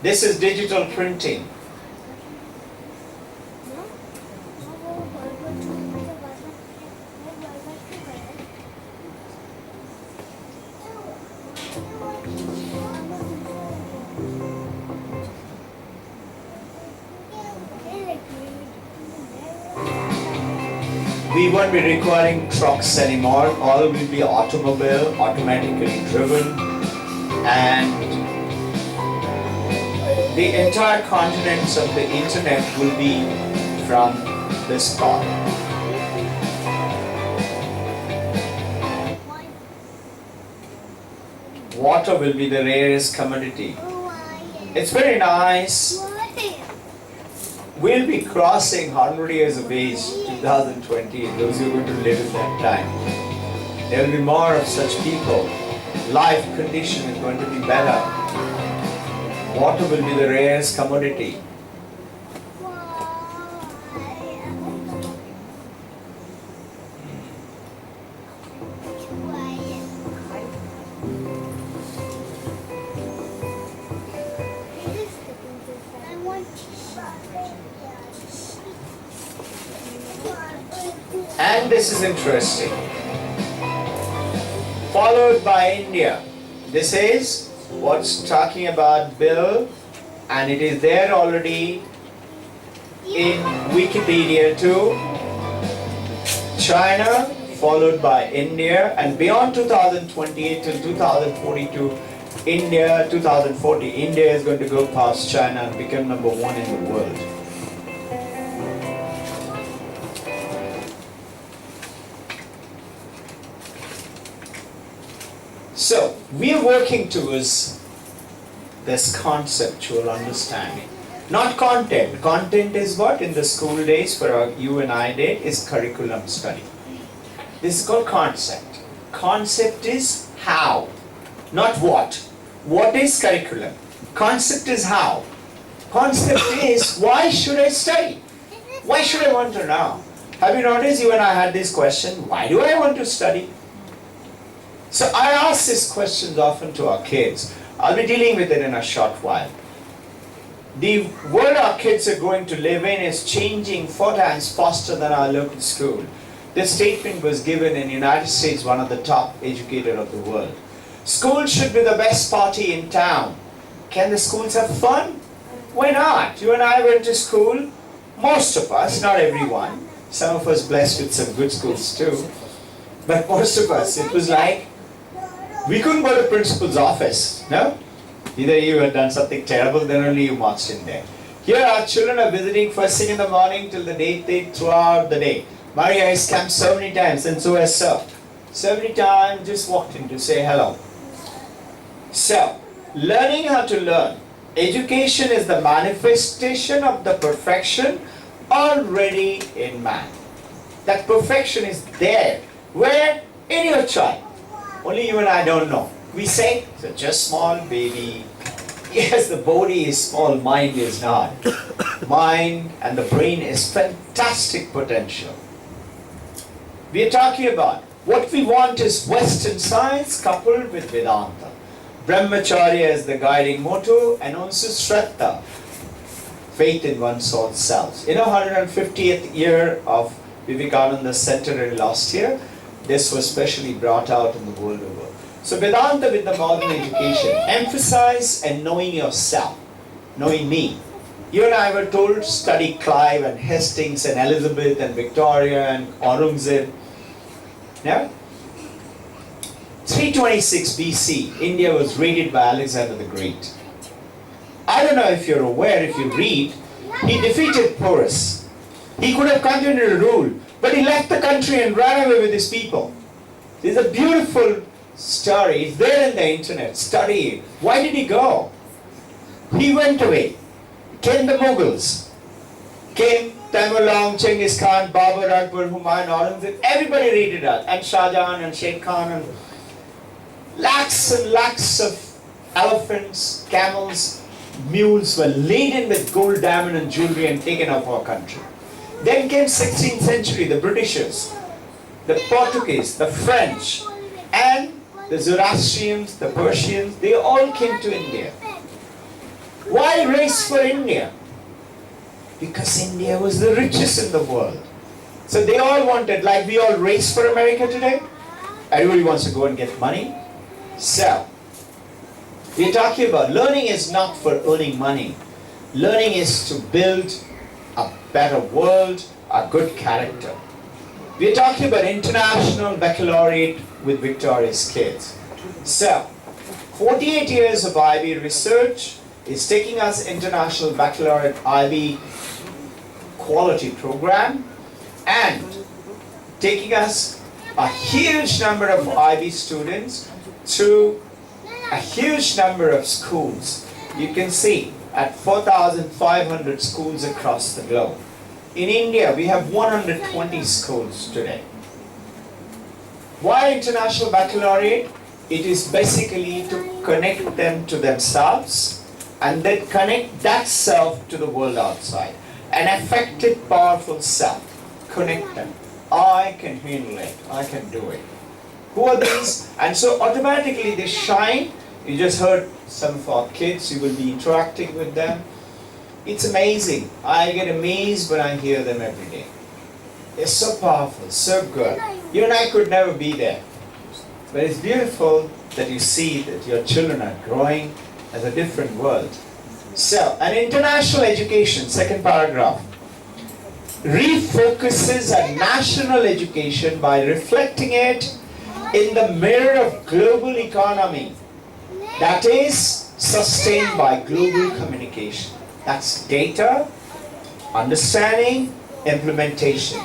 This is digital printing. We won't be requiring trucks anymore. All will be automobile, automatically driven, and the entire continents of the internet will be from this spot. Water will be the rarest commodity. It's very nice. We'll be crossing 100 years of age, 2020, and those who are going to live in that time. There will be more of such people. Life condition is going to be better. Water will be the rarest commodity. And this is interesting. Followed by India. This is what's talking about Bill, and it is there already in Wikipedia too. China, followed by India, and beyond 2028 till 2042, India, 2040, India is going to go past China and become number one in the world. So, we are working towards this conceptual understanding. Not content. Content is what in the school days for you and I did is curriculum study. This is called concept. Concept is how, not what. What is curriculum? Concept is how. Concept is why should I study? Why should I want to know? Have you noticed you and I had this question, why do I want to study? So I ask these questions often to our kids. I'll be dealing with it in a short while. The world our kids are going to live in is changing 4 times faster than our local school. This statement was given in the United States, one of the top educators of the world. School should be the best party in town. Can the schools have fun? Why not? You and I went to school, most of us, not everyone. Some of us blessed with some good schools too. But most of us, it was like, we couldn't go to principal's office, no? Either you had done something terrible, then only you marched in there. Here our children are visiting first thing in the morning till the day throughout the day. Maria has come so many times and so has Sir. So many times just walked in to say hello. So, learning how to learn. Education is the manifestation of the perfection already in man. That perfection is there. Where? In your child. Only you and I don't know. We say, such a small baby. Yes, the body is small, mind is not. Mind and the brain is fantastic potential. We are talking about what we want is Western science coupled with Vedanta. Brahmacharya is the guiding motto, and also Shraddha, faith in one's own self. 150th year of Vivekananda Centenary last year. This was specially brought out in the world over. So Vedanta with the modern education, emphasize and knowing yourself, knowing me. You and I were told to study Clive and Hastings and Elizabeth and Victoria and Aurangzeb. No? 326 BC, India was raided by Alexander the Great. I don't know if you're aware, if you read, he defeated Porus. He could have continued to rule, but he left the country and ran away with his people. It's a beautiful story. It's there in the internet. Study it. Why did he go? He went away. Came the Mughals. Came Tamerlane, Genghis Khan, Babur, Akbar, Humayun, Aurangzeb. Everybody read it out. And Shah Jahan and Sheikh Khan and lakhs of elephants, camels, mules were laden with gold, diamond and jewelry and taken off our country. Then came 16th century, the Britishers, the Portuguese, the French, and the Zoroastrians, the Persians, they all came to India. Why race for India? Because India was the richest in the world. So they all wanted, like we all race for America today. Everybody wants to go and get money. So, we're talking about learning is not for earning money. Learning is to build a better world, a good character. We're talking about international baccalaureate with Victoria's kids. So, 48 years of IB research is taking us international baccalaureate IB quality program and taking us a huge number of IB students to a huge number of schools. You can see at 4,500 schools across the globe. In India, we have 120 schools today. Why international baccalaureate? It is basically to connect them to themselves and then connect that self to the world outside. An effective, powerful self. Connect them. I can handle it. I can do it. Who are these? And so automatically they shine. You just heard some of our kids. You will be interacting with them. It's amazing. I get amazed when I hear them every day. They're so powerful, so good. You and I could never be there. But it's beautiful that you see that your children are growing as a different world. So, an international education, second paragraph, refocuses a national education by reflecting it in the mirror of global economy that is sustained by global communication. That's data, understanding, implementation.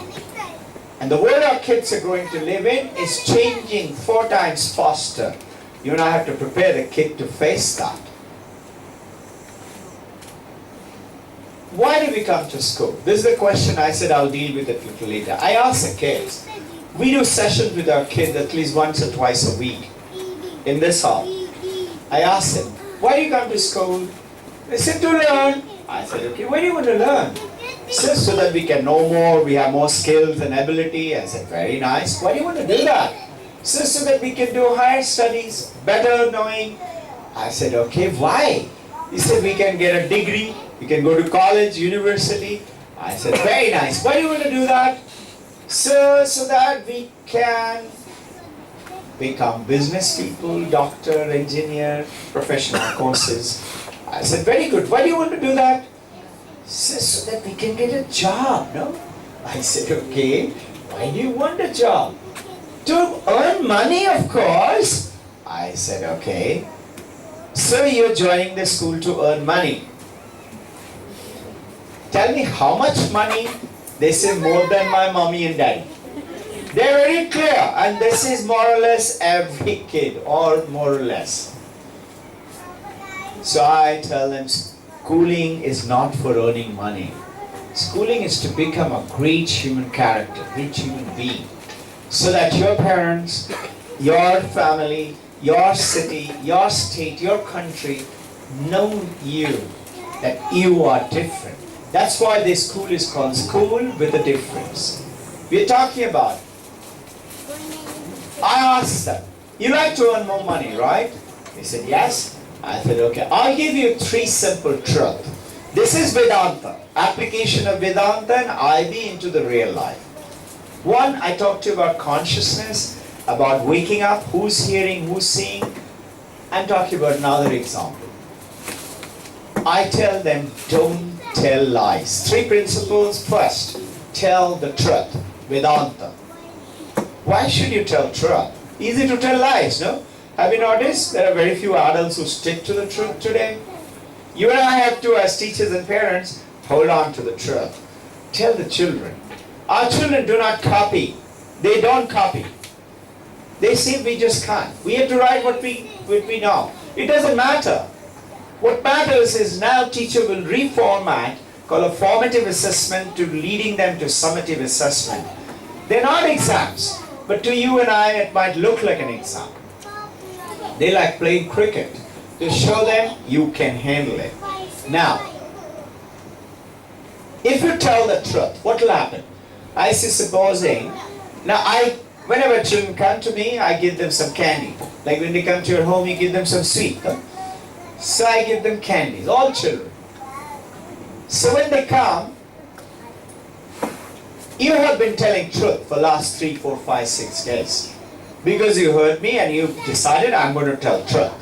And the world our kids are going to live in is changing 4 times faster. You and I have to prepare the kid to face that. Why do we come to school? This is the question I said I'll deal with it a little later. I ask the kids. We do sessions with our kids at least once or twice a week in this hall. I ask them, why do you come to school? They said, to learn. I said, okay, what do you want to learn? So that we can know more, we have more skills and ability. I said, very nice. Why do you want to do that? So that we can do higher studies, better knowing. I said, okay, why? He said, we can get a degree, we can go to college, university. I said, very nice. Why do you want to do that? So that we can become business people, doctor, engineer, professional courses. I said, very good. Why do you want to do that? So that we can get a job, no? I said, okay. Why do you want a job? To earn money, of course. I said, okay. So you're joining the school to earn money. Tell me how much money? They say more than my mommy and daddy. They're very clear, and this is more or less every kid, or more or less. So I tell them, schooling is not for earning money. Schooling is to become a great human character, great human being. So that your parents, your family, your city, your state, your country know you, that you are different. That's why this school is called School with a Difference. We're talking about, I asked them, you like to earn more money, right? They said, yes. I said, okay, I'll give you 3 simple truths. This is Vedanta, application of Vedanta and IB into the real life. 1, I talked to you about consciousness, about waking up, who's hearing, who's seeing. I'm talking about another example. I tell them, don't tell lies. 3 principles. First, tell the truth. Vedanta. Why should you tell truth? Easy to tell lies, no? Have you noticed there are very few adults who stick to the truth today? You and I have to, as teachers and parents, hold on to the truth. Tell the children. Our children do not copy. They don't copy. They say we just can't. We have to write what we know. It doesn't matter. What matters is now teacher will reformat, called a formative assessment, to leading them to summative assessment. They're not exams, but to you and I it might look like an exam. They like playing cricket. To show them you can handle it. Now, if you tell the truth, what will happen? I see supposing, whenever children come to me, I give them some candy. Like when they come to your home, you give them some sweet. Huh? So I give them candies, all children. So when they come, you have been telling truth for last 3, 4, 5, 6 days. Because you heard me and you decided I'm going to tell truth.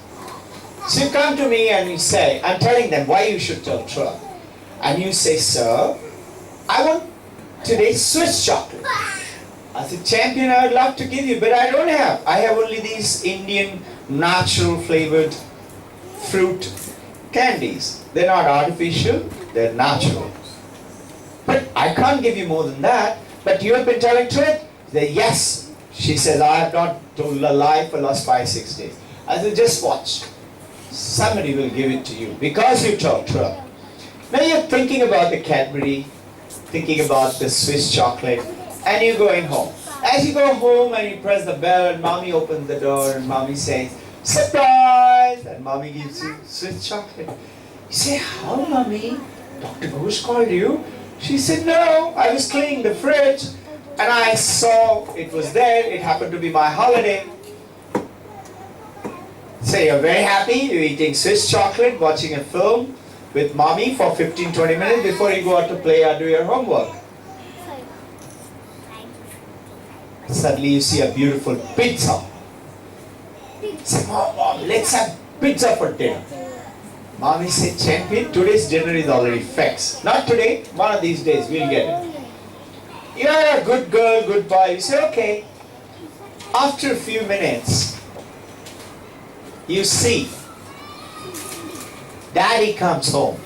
So you come to me and you say, I'm telling them why you should tell truth. And you say, sir, I want today Swiss chocolate. I said, champion, I would love to give you, but I don't have. I have only these Indian natural flavored fruit candies. They're not artificial, they're natural. But I can't give you more than that. But you have been telling truth? They, yes. She says, I have not told a lie for the last 5, 6 days. I said, just watch. Somebody will give it to you because you told truth. Now you're thinking about the Cadbury, thinking about the Swiss chocolate, and you're going home. As you go home and you press the bell and mommy opens the door and mommy says, surprise! And mommy gives you Swiss chocolate. You say, how mommy? Dr. Ghosh called you? She said, no, I was cleaning the fridge and I saw it was there. It happened to be my holiday. So you're very happy, you're eating Swiss chocolate, watching a film with mommy for 15-20 minutes before you go out to play or do your homework. Suddenly you see a beautiful pizza. Say, Mom, let's have pizza for dinner. Mommy said, champion, today's dinner is already fixed. Not today, one of these days we'll get it. You're a good girl, good boy. You say, okay. After a few minutes, you see, Daddy comes home.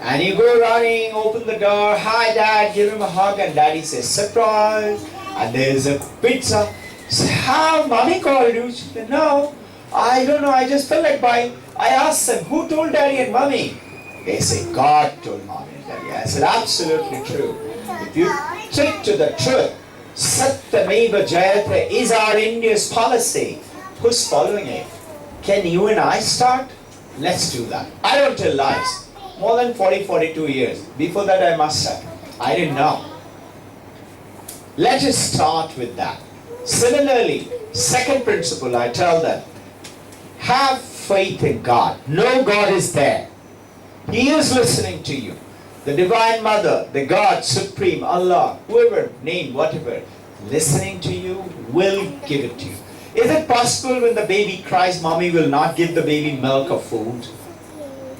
And you go running, open the door, hi Dad, give him a hug, and Daddy says, surprise. And there's a pizza. Say, how? Mommy called you? She said, no, I don't know, I just felt like buying. I asked them, who told Daddy and Mommy? They say, God told Mommy and Daddy. I said, absolutely true. If you stick to the truth, Satyameva Jayate is our India's policy. Who's following it? Can you and I start? Let's do that. I don't tell lies. More than 40, 42 years. Before that I must have. I didn't know. Let us start with that. Similarly, second principle I tell them, have faith in God. Know God is there. He is listening to you. The Divine Mother, the God, Supreme, Allah, whoever, name, whatever, listening to you, will give it to you. Is it possible when the baby cries, Mommy will not give the baby milk or food?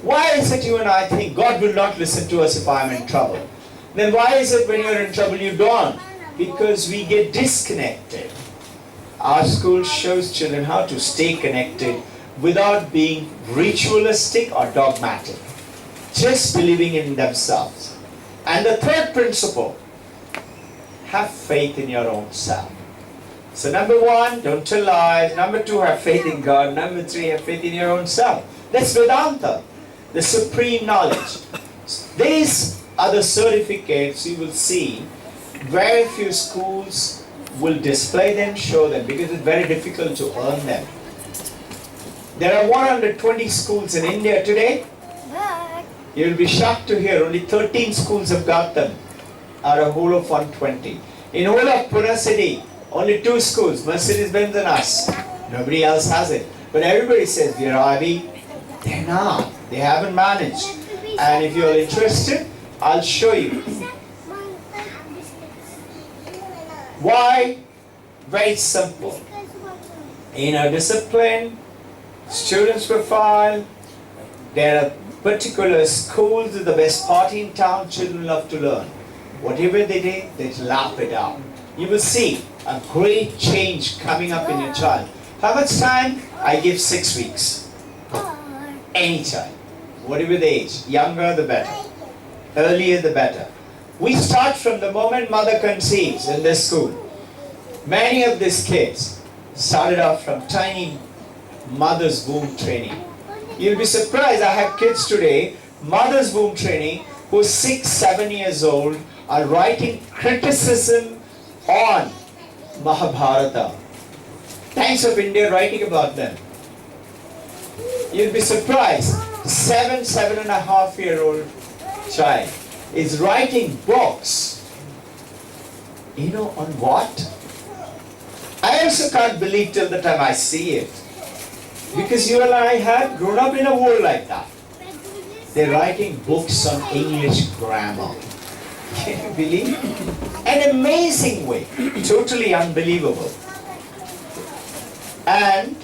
Why is it you and I think God will not listen to us if I'm in trouble? Then why is it when you're in trouble you don't? Because we get disconnected. Our school shows children how to stay connected without being ritualistic or dogmatic. Just believing in themselves. And the third principle, have faith in your own self. So number one, don't tell lies. Number two, have faith in God. Number three, have faith in your own self. That's Vedanta, the supreme knowledge. These are the certificates you will see. Very few schools will display them, show them, because it's very difficult to earn them. There are 120 schools in India today. You will be shocked to hear only 13 schools have got them out of whole of 120. In whole of Pune city, only 2 schools, Mercedes-Benz and us. Nobody else has it. But everybody says, we are IB. They're not. They haven't managed. And if you're interested, I'll show you. Why? Very simple. In our discipline, students profile, there are particular schools is the best party in town, children love to learn. Whatever they did, they laugh it out. You will see a great change coming up in your child. How much time? I give 6 weeks. Any child. Whatever the age. Younger the better. Earlier the better. We start from the moment mother conceives in this school. Many of these kids started off from tiny mother's womb training. You'll be surprised, I have kids today, mother's womb training, who are 6, 7 years old, are writing criticism on Mahabharata. Times of India writing about them. You'll be surprised, 7.5-year-old child is writing books. You know on what? I also can't believe till the time I see it. Because you and I have grown up in a world like that. They're writing books on English grammar. Can you believe? An amazing way. Totally unbelievable. And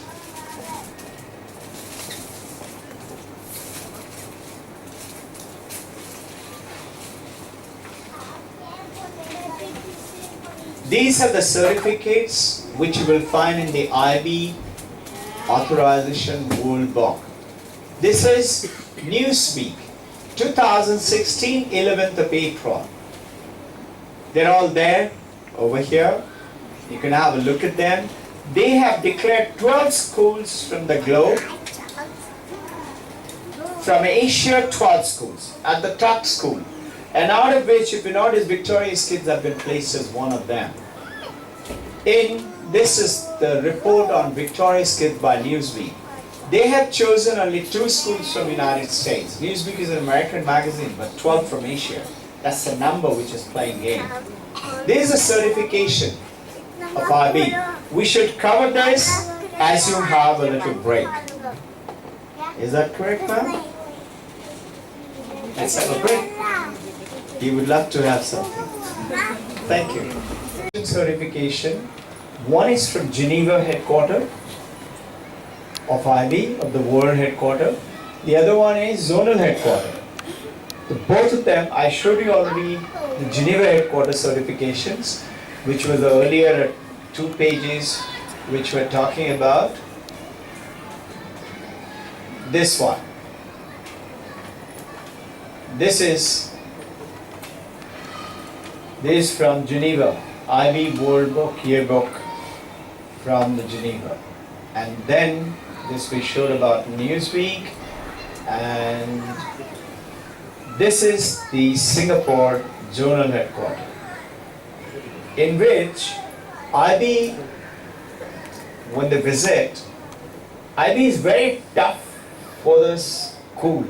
these are the certificates which you will find in the IB Authorization World Book. This is Newsweek, 2016, 11th of April. They're all there, over here. You can have a look at them. They have declared 12 schools from the globe. From Asia, 12 schools at the top school. And out of which, if you notice, Victoria's kids have been placed as one of them. This is the report on Victoria's Kids by Newsweek. They have chosen only 2 schools from the United States. Newsweek is an American magazine, but 12 from Asia. That's the number which is playing game. There is a certification of IB. We should cover this as you have a little break. Is that correct, ma'am? Let's have a break. You would love to have something. Thank you. Certification. One is from Geneva headquarters of IB, of the world headquarters. The other one is zonal headquarters. Both of them, I showed you already the Geneva headquarters certifications, which was the earlier 2 pages which were talking about this one. This is from Geneva, IB World Book Yearbook from the Geneva. And then this we showed about Newsweek, and this is the Singapore zonal headquarters, in which IB, when they visit, IB is very tough for the school,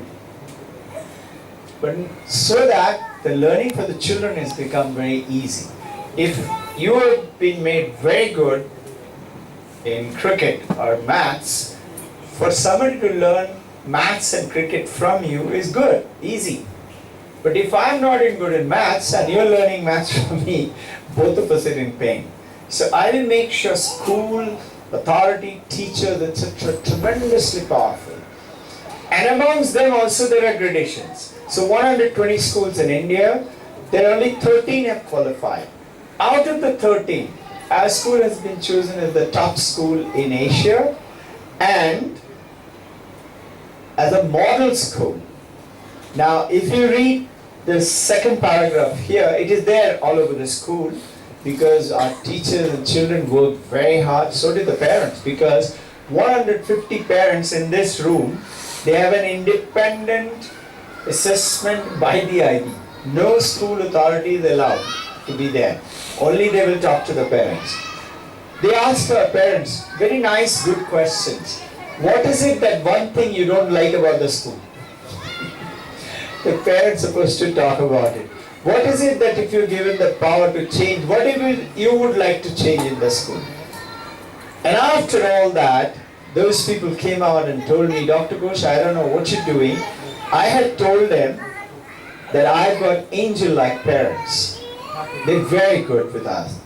but so that the learning for the children has become very easy. If you have been made very good in cricket or maths, for somebody to learn maths and cricket from you is good, easy. But if I'm not good in maths and you're learning maths from me, both of us are in pain. So I will make sure school, authority, teachers, etc. tremendously powerful. And amongst them also there are gradations. So 120 schools in India, there are only 13 have qualified. Out of the 13, our school has been chosen as the top school in Asia and as a model school. Now, if you read the second paragraph here, it is there all over the school because our teachers and children work very hard, so did the parents, because 150 parents in this room, they have an independent assessment by the IB. No school authority is allowed to be there. Only they will talk to the parents. They ask our parents very nice, good questions. What is it that one thing you don't like about the school? The parents are supposed to talk about it. What is it that if you're given the power to change, what you would like to change in the school? And after all that, those people came out and told me, Dr. Ghosh, I don't know what you're doing. I had told them that I've got angel-like parents. They're very good with us.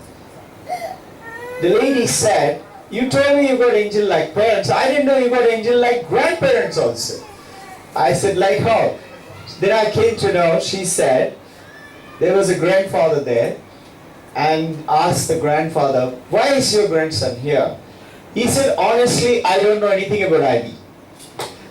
The lady said, you told me you got angel-like parents. I didn't know you got angel-like grandparents also. I said, like how? Then I came to know, she said, there was a grandfather there, and asked the grandfather, why is your grandson here? He said, honestly, I don't know anything about IB.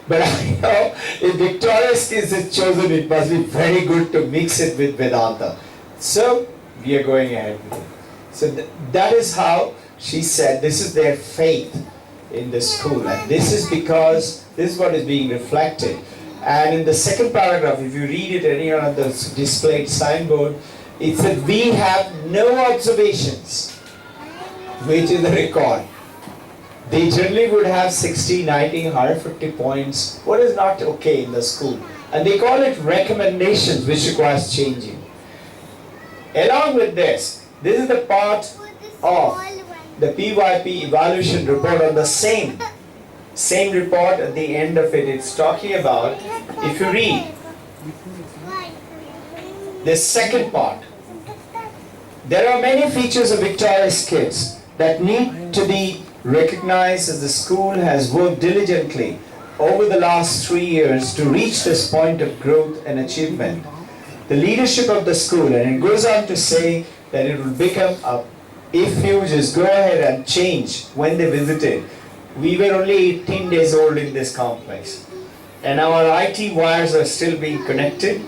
But I know if Victoria's kids is chosen, it must be very good to mix it with Vedanta. So we are going ahead with it. So that is how she said, this is their faith in the school. And this is because, this is what is being reflected. And in the second paragraph, if you read it any on the displayed signboard, it said, we have no observations, which is the record. They generally would have 60, 90, 150 points. What is not okay in the school? And they call it recommendations, which requires changing. Along with this is the part of the PYP evaluation report on the same report. At the end of it, it's talking about, if you read the second part, there are many features of Victoria's kids that need to be recognized, as the school has worked diligently over the last 3 years to reach this point of growth and achievement. The leadership of the school, and it goes on to say that it will become if you just go ahead and change. When they visited, we were only 18 days old in this complex, and our IT wires are still being connected.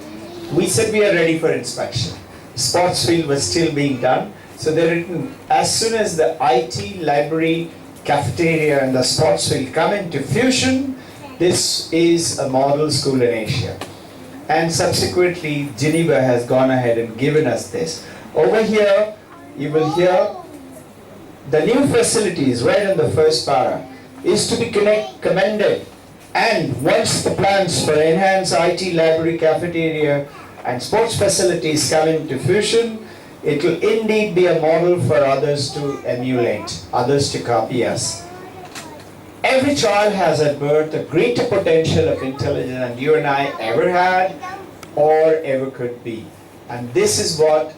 We said we are ready for inspection. Sports field was still being done. So they're written, as soon as the IT, library, cafeteria and the sports field come into fusion, this is a model school in Asia. And subsequently, Geneva has gone ahead and given us this. Over here, you will hear the new facilities right in the first para is to be commended. And once the plans for enhanced IT, library, cafeteria and sports facilities come into fusion, it will indeed be a model for others to emulate, others to copy us. Every child has at birth a greater potential of intelligence than you and I ever had or ever could be. And this is what,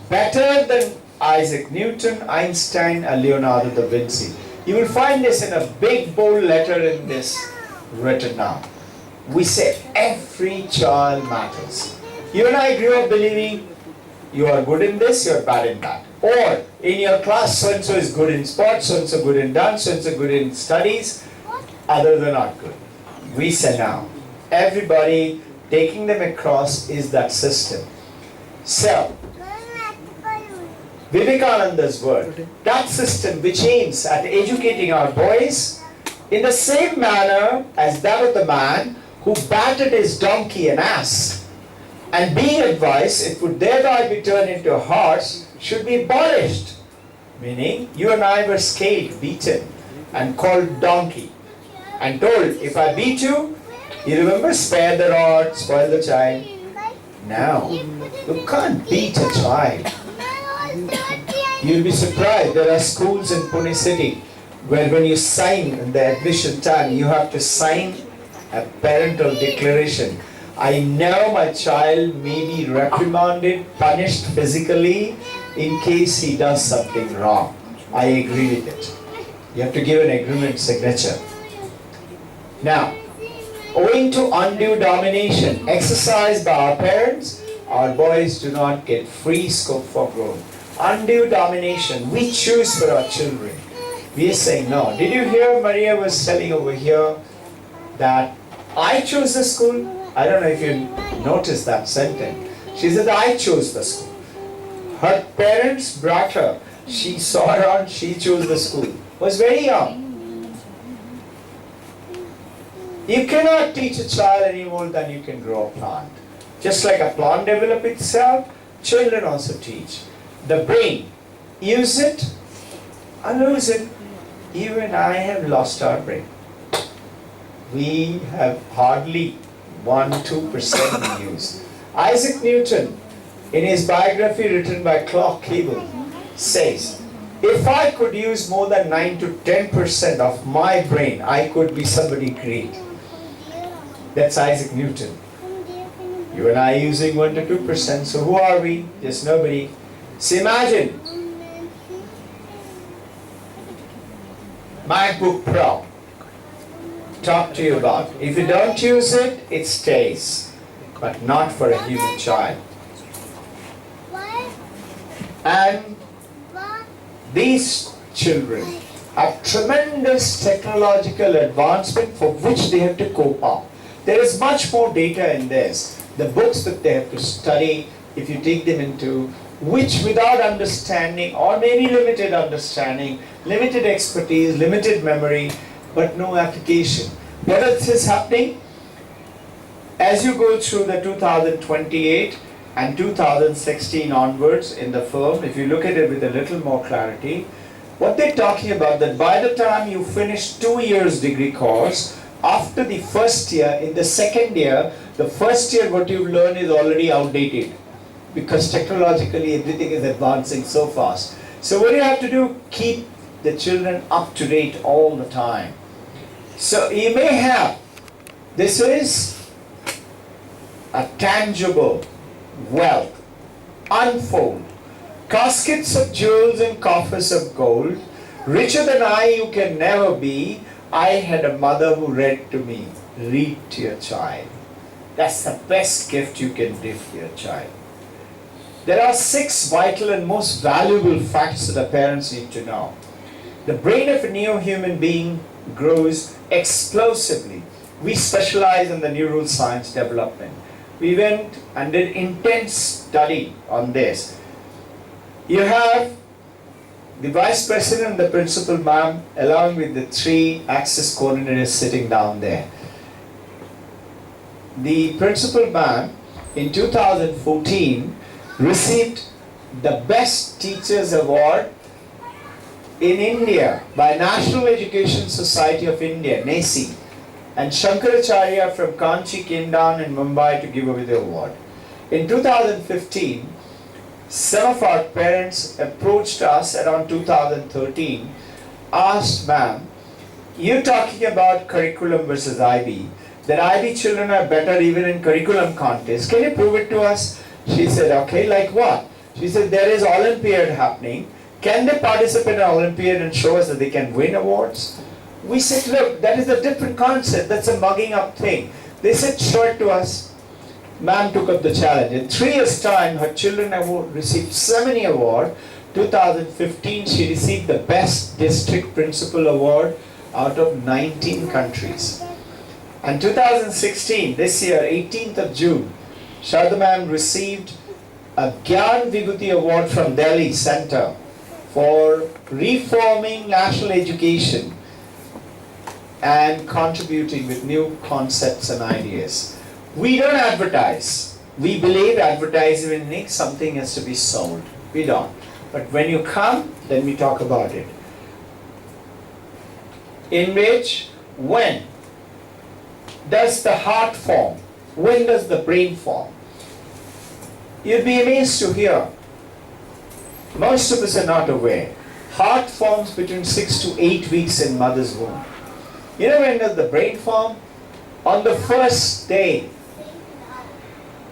better than Isaac Newton, Einstein and Leonardo da Vinci. You will find this in a big bold letter in this written now. We say every child matters. You and I grew up believing you are good in this, you are bad in that. Or in your class, so-and-so is good in sports, so-and-so good in dance, so-and-so good in studies, others are not good. We say now, everybody taking them across is that system. So, Vivekananda's word, that system which aims at educating our boys in the same manner as that of the man who battered his donkey and ass, and being advised it would thereby be turned into a horse, should be abolished. Meaning, you and I were scaled, beaten, and called donkey, and told, if I beat you, you remember, spare the rod, spoil the child. Now, you can't beat a child. You'll be surprised, there are schools in Pune city where when you sign in the admission time, you have to sign a parental declaration. I know my child may be reprimanded, punished physically in case he does something wrong. I agree with it. You have to give an agreement signature. Now, owing to undue domination exercised by our parents, our boys do not get free scope for growth. Undue domination, we choose for our children. We are saying no. Did you hear Maria was telling over here that I chose the school? I don't know if you noticed that sentence. She said, I chose the school. Her parents brought her. She saw around, she chose the school. Was very young. You cannot teach a child any more than you can grow a plant. Just like a plant develops itself, children also teach. The brain, use it or lose it. You and I have lost our brain. We have hardly 1-2% use. Isaac Newton, in his biography written by Clark Cable, says, if I could use more than 9-10% of my brain, I could be somebody great. That's Isaac Newton. You and I using 1-2%, so who are we? Just nobody. So imagine, MacBook Pro. talk to you about. If you don't use it, it stays, but not for a human child. And these children have tremendous technological advancement for which they have to cope up. There is much more data in this. The books that they have to study, if you take them into, which without understanding, or maybe limited understanding, limited expertise, limited memory, but no application. What else is happening? As you go through the 2028 and 2016 onwards in the firm, if you look at it with a little more clarity, what they're talking about, that by the time you finish 2 years degree course, after the first year, in the second year, the first year what you learn is already outdated, because technologically everything is advancing so fast. So what you have to do, keep the children up to date all the time. So you may have, this is a tangible wealth, unfold, caskets of jewels and coffers of gold, richer than I you can never be. I had a mother who read to me. Read to your child. That's the best gift you can give to your child. There are 6 vital and most valuable facts that the parents need to know. The brain of a new human being grows explosively. We specialize in the neural science development. We went and did intense study on this. You have the vice president and the principal ma'am along with the 3 access coordinators sitting down there. The principal ma'am in 2014 received the Best Teachers Award in India by National Education Society of India, NACI. And Shankaracharya from Kanchi came down in Mumbai to give away the award. In 2015, some of our parents approached us around 2013, asked, ma'am, you're talking about curriculum versus IB, that IB children are better even in curriculum contests. Can you prove it to us? She said, okay, like what? She said, there is Olympiad happening. Can they participate in Olympiad and show us that they can win awards? We said, look, that is a different concept. That's a mugging up thing. They said, show it to us. Ma'am took up the challenge. In 3 years' time, her children have received so many awards. 2015, she received the Best District Principal Award out of 19 countries. And 2016, this year, 18th of June, Sharda ma'am received a Gyan Vibhuti Award from Delhi Center for reforming national education and contributing with new concepts and ideas. We don't advertise. We believe advertising makes something has to be sold. We don't. But when you come, then we talk about it. In which, when does the heart form? When does the brain form? You'd be amazed to hear. Most of us are not aware. Heart forms between 6 to 8 weeks in mother's womb. You know when does the brain form? On the first day.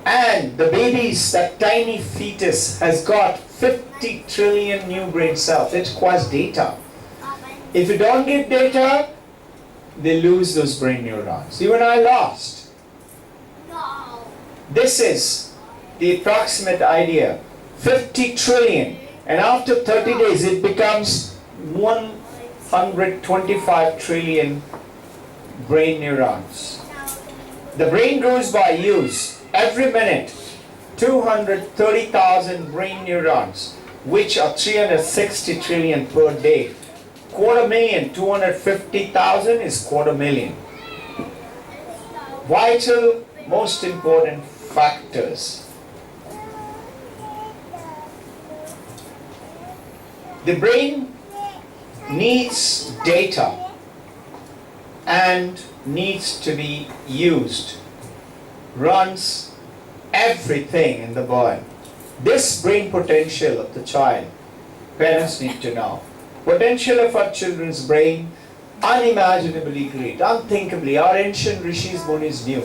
And the baby's, that tiny fetus has got 50 trillion new brain cells. It requires data. If you don't give data, they lose those brain neurons. You and I lost. This is the approximate idea. 50 trillion. And after 30 days, it becomes 125 trillion brain neurons. The brain grows by use. Every minute, 230,000 brain neurons, which are 360 trillion per day. 250,000, 250,000 is 250,000. Vital, most important factors. The brain needs data and needs to be used. Runs everything in the body. This brain potential of the child, parents need to know. Potential of our children's brain, unimaginably great, unthinkably. Our ancient rishis, munis knew.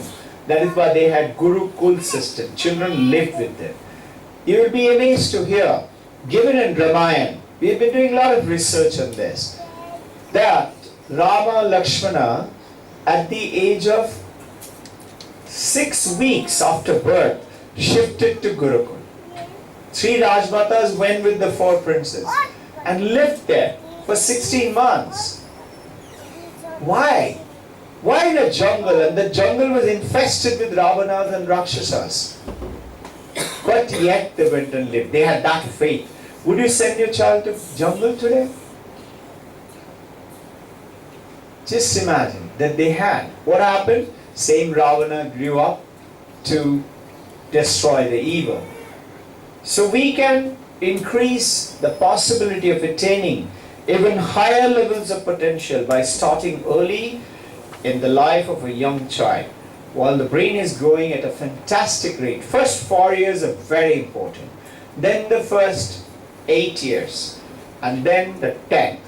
That is why they had Gurukul system. Children lived with them. You will be amazed to hear, given in Ramayana, we have been doing a lot of research on this, that Rama, Lakshmana, at the age of 6 weeks after birth, shifted to Gurukul. 3 Rajmatas went with the 4 princes and lived there for 16 months. Why? Why in a jungle? And the jungle was infested with Ravanas and Rakshasas. But yet they went and lived. They had that faith. Would you send your child to jungle today? Just imagine that they had. What happened? Same Ravana grew up to destroy the evil. So we can increase the possibility of attaining even higher levels of potential by starting early in the life of a young child. While the brain is growing at a fantastic rate, first 4 years are very important. Then the first 8 years, and then the 10th,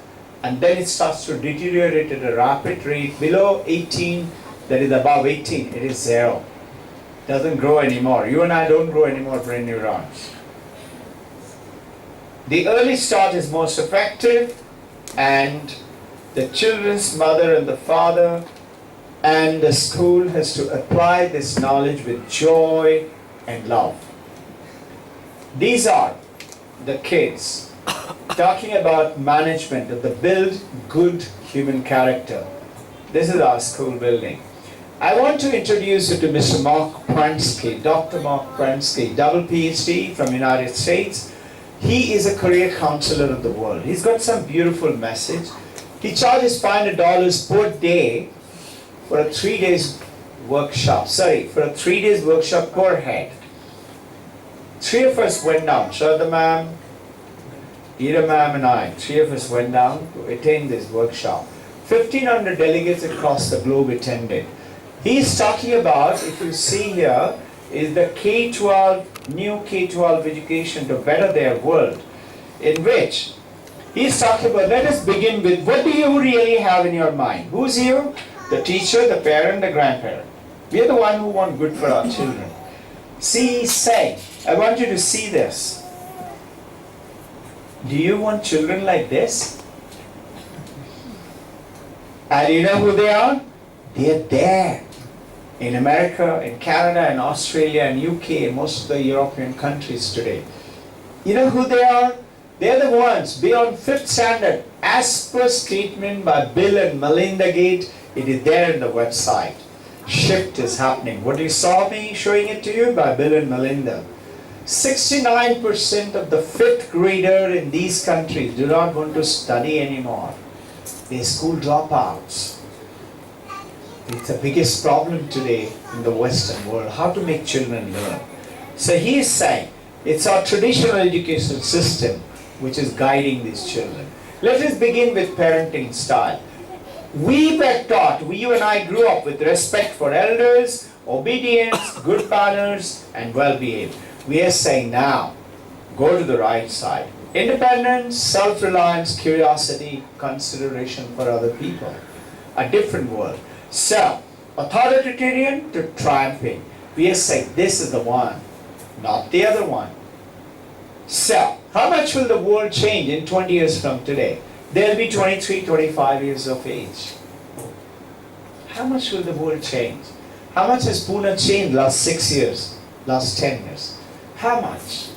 and then it starts to deteriorate at a rapid rate. Below 18, that is above 18, it is 0. Doesn't grow anymore. You and I don't grow anymore brain neurons. The early start is most effective, and the children's mother and the father and the school has to apply this knowledge with joy and love. These are the kids talking about management of the build good human character. This is our school building. I want to introduce you to Mr. Mark Pransky, Dr. Mark Pransky, double PhD from United States. He is a career counselor of the world. He's got some beautiful message. He charges $500 per day for a 3 days workshop. For a 3 days workshop per head. 3 of us went down. Shraddha ma'am, Ira ma'am and I, 3 of us went down to attend this workshop. 1,500 delegates across the globe attended. He's talking about, if you see here, is the K-12, new K-12 education to better their world, in which he's talking about, let us begin with, what do you really have in your mind? Who's you? The teacher, the parent, the grandparent. We are the one who want good for our children. See, he's saying, I want you to see this. Do you want children like this? And you know who they are? They are there. In America, in Canada, in Australia, and UK, and most of the European countries today. You know who they are? They are the ones beyond 5th standard, as per statement by Bill and Melinda Gates. It is there in the website. Shift is happening. What you saw me showing it to you by Bill and Melinda. 69% of the 5th grader in these countries do not want to study anymore. They're school dropouts. It's the biggest problem today in the Western world, how to make children learn. So he is saying, it's our traditional education system which is guiding these children. Let us begin with parenting style. We were taught, you and I grew up with respect for elders, obedience, good manners, and well-behaved. We are saying now, go to the right side. Independence, self-reliance, curiosity, consideration for other people. A different world. So, authoritarian to triumphing. We are saying this is the one, not the other one. So, how much will the world change in 20 years from today? They'll be 23, 25 years of age. How much will the world change? How much has Pune changed last 6 years, last 10 years? How much?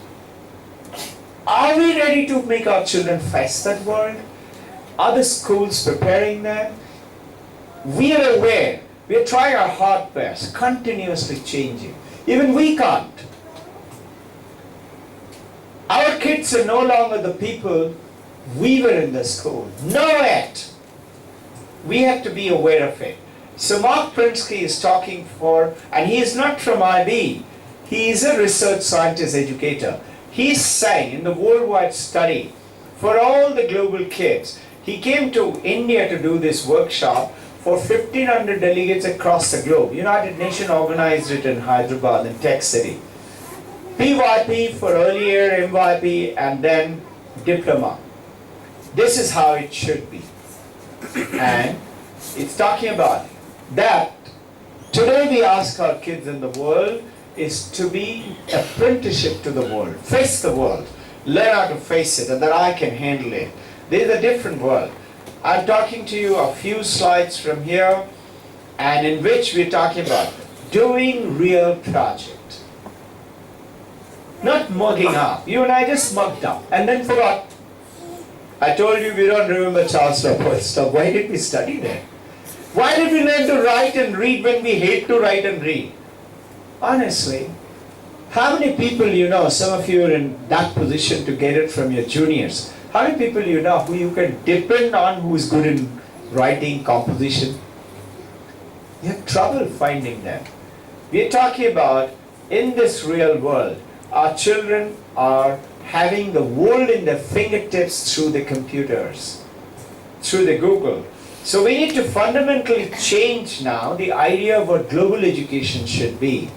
Are we ready to make our children face that world? Are the schools preparing them? We are aware, we are trying our hard best, continuously changing. Even we can't. Our kids are no longer the people we were in the school. Know it. We have to be aware of it. So Mark Pransky is talking for, and he is not from IB, he is a research scientist educator. He's saying in the worldwide study, for all the global kids, he came to India to do this workshop for 1,500 delegates across the globe. United Nations organized it in Hyderabad, in Tech City. PYP for early year, MYP, and then diploma. This is how it should be. And it's talking about that. Today we ask our kids in the world is to be apprenticeship to the world. Face the world. Learn how to face it and that I can handle it. This is a different world. I'm talking to you a few slides from here. and in which we're talking about doing real project. Not mugging up. You and I just mugged up and then forgot. I told you we don't remember Charles Darwin's stuff. Why did we study that? Why did we learn to write and read when we hate to write and read? Honestly, how many people you know, some of you are in that position to get it from your juniors. How many people you know who you can depend on who is good in writing, composition? You have trouble finding them. We are talking about in this real world, our children are having the world in their fingertips through the computers, through the Google. So we need to fundamentally change now the idea of what global education should be.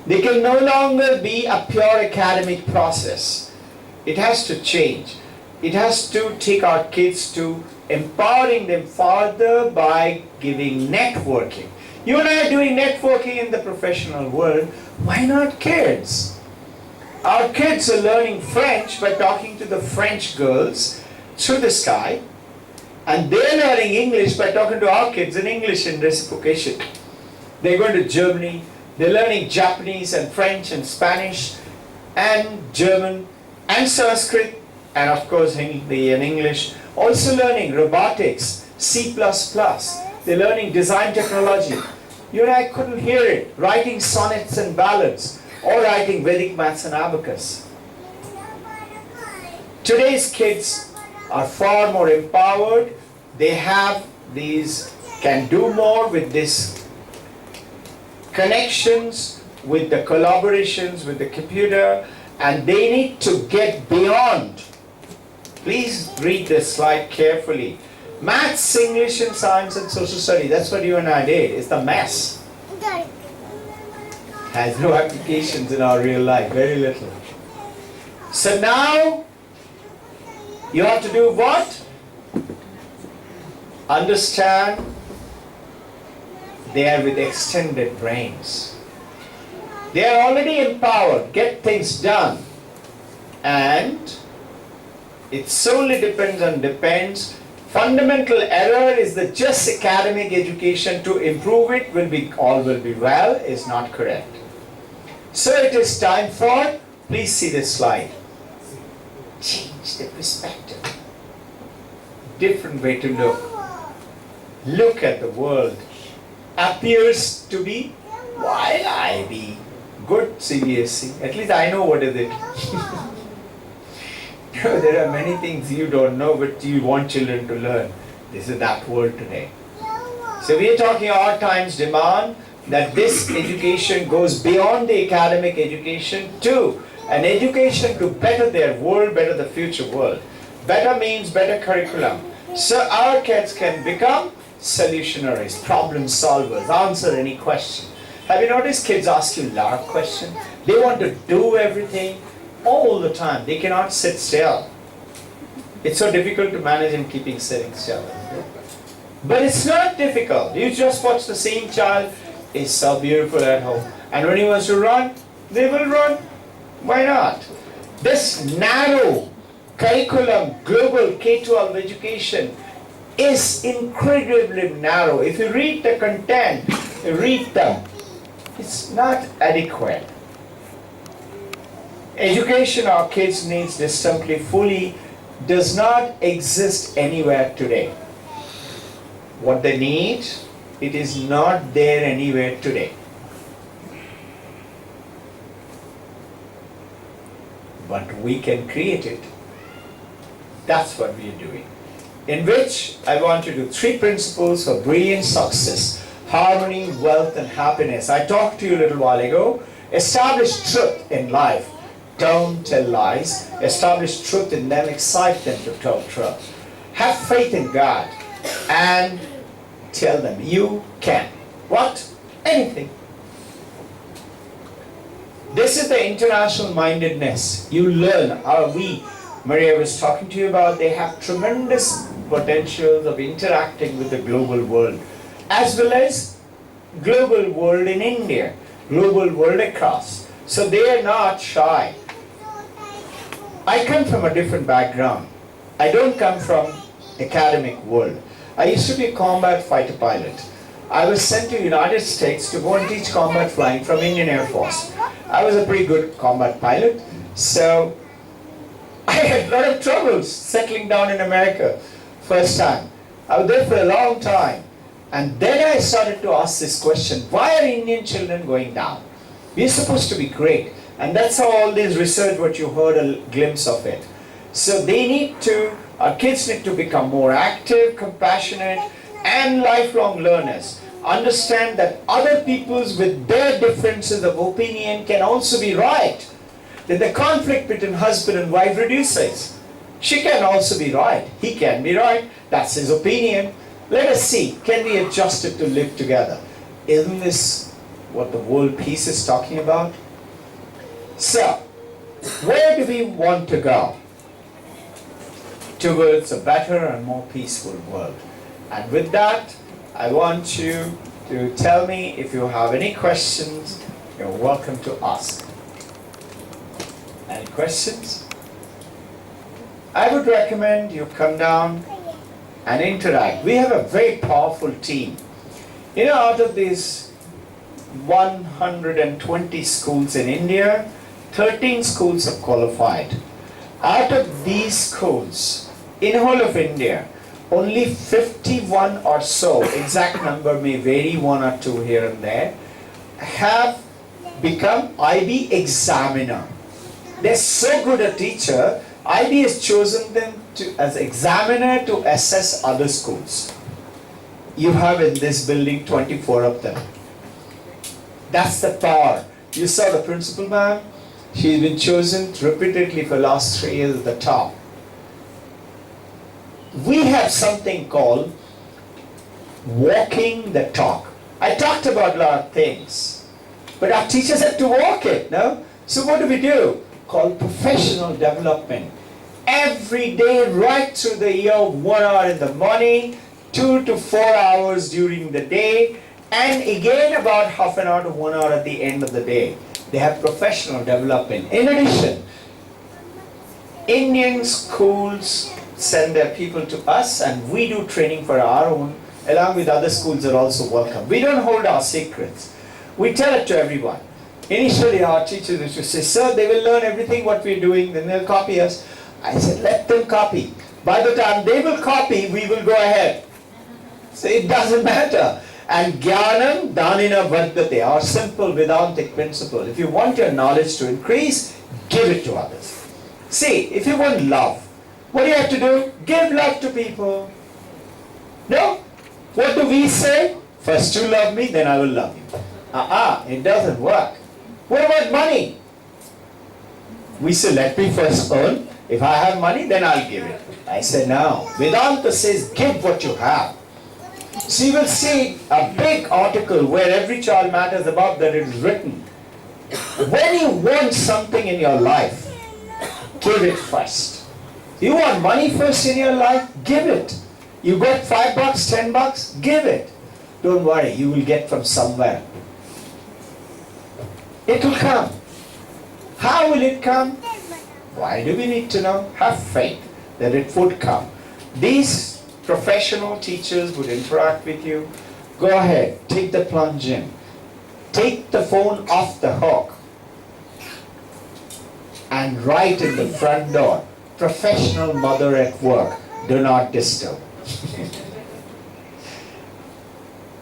They can no longer be a pure academic process. It has to change. It has to take our kids to empowering them further by giving networking. You and I are doing networking in the professional world. Why not kids? Our kids are learning French by talking to the French girls through the Skype, and they're learning English by talking to our kids in English in reciprocation. They're going to Germany, they're learning Japanese and French and Spanish and German and Sanskrit, and of course Hindi and English. Also learning robotics, C++. They're learning design technology. You and I couldn't hear it. Writing sonnets and ballads, or writing Vedic maths and abacus. Today's kids are far more empowered. They have these, can do more with this connections, with the collaborations, with the computer, and they need to get beyond. Please read this slide carefully. Maths, English, and science and social study, that's what you and I did. It's the mess. Has no applications in our real life, very little. So now, you have to do what? Understand they are with extended brains. They are already empowered, get things done. And it solely depends. Fundamental error is that just academic education to improve it all will be well is not correct. So it is time for, please see this slide. Change the perspective. Different way to look. Look at the world. Appears to be, why I be good CBSE? At least I know what is it. There are many things you don't know, but you want children to learn. This is that world today. So we are talking our times demand that this education goes beyond the academic education to an education to better their world, better the future world. Better means better curriculum. So our kids can become solutionaries, problem solvers, answer any question. Have you noticed kids ask you a lot of questions? They want to do everything all the time. They cannot sit still. It's so difficult to manage and keeping sitting still. But it's not difficult. You just watch the same child. It's so beautiful at home. And when he wants to run, they will run. Why not? This narrow curriculum, global K-12 education is incredibly narrow. If you read the content, read them. It's not adequate. Education our kids needs distinctly fully does not exist anywhere today. What they need, it is not there anywhere today. But we can create it. That's what we are doing. In which I want to do 3 principles for brilliant success: harmony, wealth, and happiness. I talked to you a little while ago. Establish truth in life. Don't tell lies. Establish truth in them. Excite them to tell truth. Have faith in God and tell them you can. What? Anything. This is the international mindedness. You learn. Maria was talking to you about, they have tremendous potentials of interacting with the global world, as well as global world in India, global world across. So they are not shy. I come from a different background. I don't come from academic world. I used to be a combat fighter pilot. I was sent to United States to go and teach combat flying from Indian Air Force. I was a pretty good combat pilot, so I had a lot of troubles settling down in America first time. I was there for a long time. And then I started to ask this question, why are Indian children going down? We're supposed to be great. And that's how all this research, what you heard a glimpse of it. So our kids need to become more active, compassionate, and lifelong learners. Understand that other people's with their differences of opinion can also be right. That the conflict between husband and wife reduces. She can also be right. He can be right. That's his opinion. Let us see, can we adjust it to live together? Isn't this what the world peace is talking about? So, where do we want to go? Towards a better and more peaceful world. And with that, I want you to tell me if you have any questions. You're welcome to ask. Any questions? I would recommend you come down and interact. We have a very powerful team. You know, out of these 120 schools in India, 13 schools have qualified. Out of these schools, in whole of India, only 51 or so, exact number may vary, one or two here and there, have become IB examiner. They're so good a teacher, IB has chosen them as examiner to assess other schools. You have in this building 24 of them. That's the power. You saw the principal ma'am, she's been chosen repeatedly for the last 3 years at the top. We have something called walking the talk. I talked about a lot of things, but our teachers have to walk it, no? So what do? Called professional development. Every day, right through the year, 1 hour in the morning, 2 to 4 hours during the day, and again about half an hour to 1 hour at the end of the day. They have professional development. In addition, Indian schools send their people to us and we do training for our own, along with other schools are also welcome. We don't hold our secrets. We tell it to everyone. Initially our teachers used to say, sir, they will learn everything what we're doing, then they'll copy us. I said, let them copy. By the time they will copy, we will go ahead. So it doesn't matter. And Jnanam Dhanina Vardhate, our simple Vedantic principle. If you want your knowledge to increase, give it to others. See, if you want love, what do you have to do? Give love to people. No? What do we say? First you love me, then I will love you. It doesn't work. What about money? We say, let me first earn. If I have money, then I'll give it. I say, no. Vedanta says, give what you have. So you will see a big article where every child matters about that it is written. When you want something in your life, give it first. You want money first in your life? Give it. You got $5, $10? Give it. Don't worry, you will get from somewhere. It will come. How will it come? Why do we need to know? Have faith that it would come. These professional teachers would interact with you. Go ahead, take the plunge in. Take the phone off the hook and write in the front door, professional mother at work, do not disturb.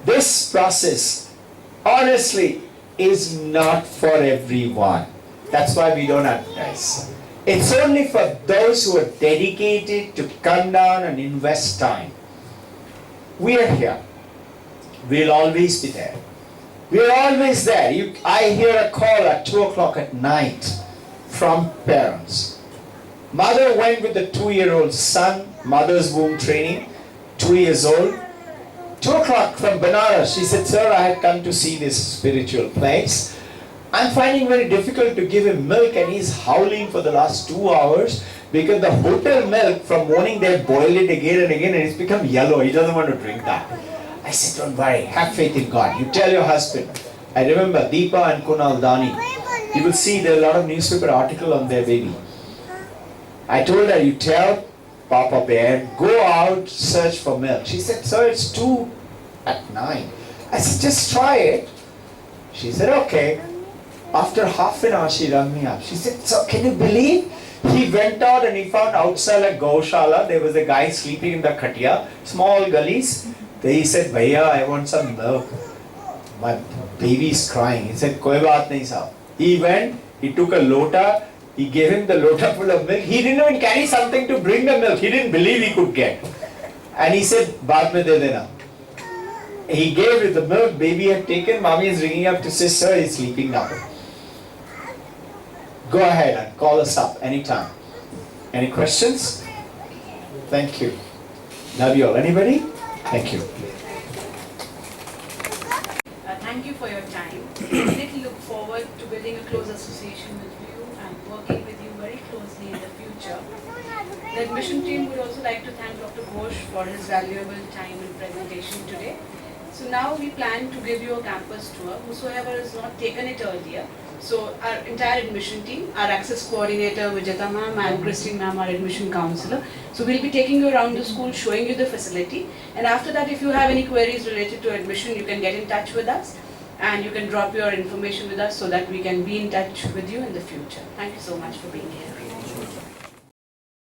This process, honestly, is not for everyone. That's why we don't advertise. It's only for those who are dedicated to come down and invest time. We are here. We'll always be there. We're always there. I hear a call at 2 o'clock at night from parents. Mother went with the 2-year-old son, mother's womb training, 2 years old. 2 o'clock from Banaras, she said, sir, I had come to see this spiritual place. I'm finding very difficult to give him milk and he's howling for the last 2 hours because the hotel milk from morning they boil it again and again and it's become yellow. He doesn't want to drink that. I said, don't worry, have faith in God. You tell your husband. I remember Deepa and Kunal Dani. You will see there are a lot of newspaper article on their baby. I told her, you tell Papa Bear, go out, search for milk. She said, sir, it's 2 at night. I said, just try it. She said, okay. After half an hour, she rang me up. She said, so can you believe? He went out and he found outside a Goshala, there was a guy sleeping in the khatia, small gullies. He said, Bhaiya, I want some milk. My baby is crying. He said, Koi baat nahi sahab. He went, he took a lota, he gave him the lota full of milk. He didn't even carry something to bring the milk. He didn't believe he could get. And he said, baad mein de dena. He gave it the milk, baby had taken, mommy is ringing up to say, sir, he's sleeping now. Go ahead and call us up anytime. Any questions? Thank you. Love you all. Anybody? Thank you. Thank you for your time. I really look forward to building a close association with you and working with you very closely in the future. The admission team would also like to thank Dr. Ghosh for his valuable time and presentation today. So now we plan to give you a campus tour, whosoever has not taken it earlier. So our entire admission team, our access coordinator Vijeta ma'am and Christine ma'am, our admission counselor. So we'll be taking you around the school, showing you the facility. And after that, if you have any queries related to admission, you can get in touch with us and you can drop your information with us so that we can be in touch with you in the future. Thank you so much for being here.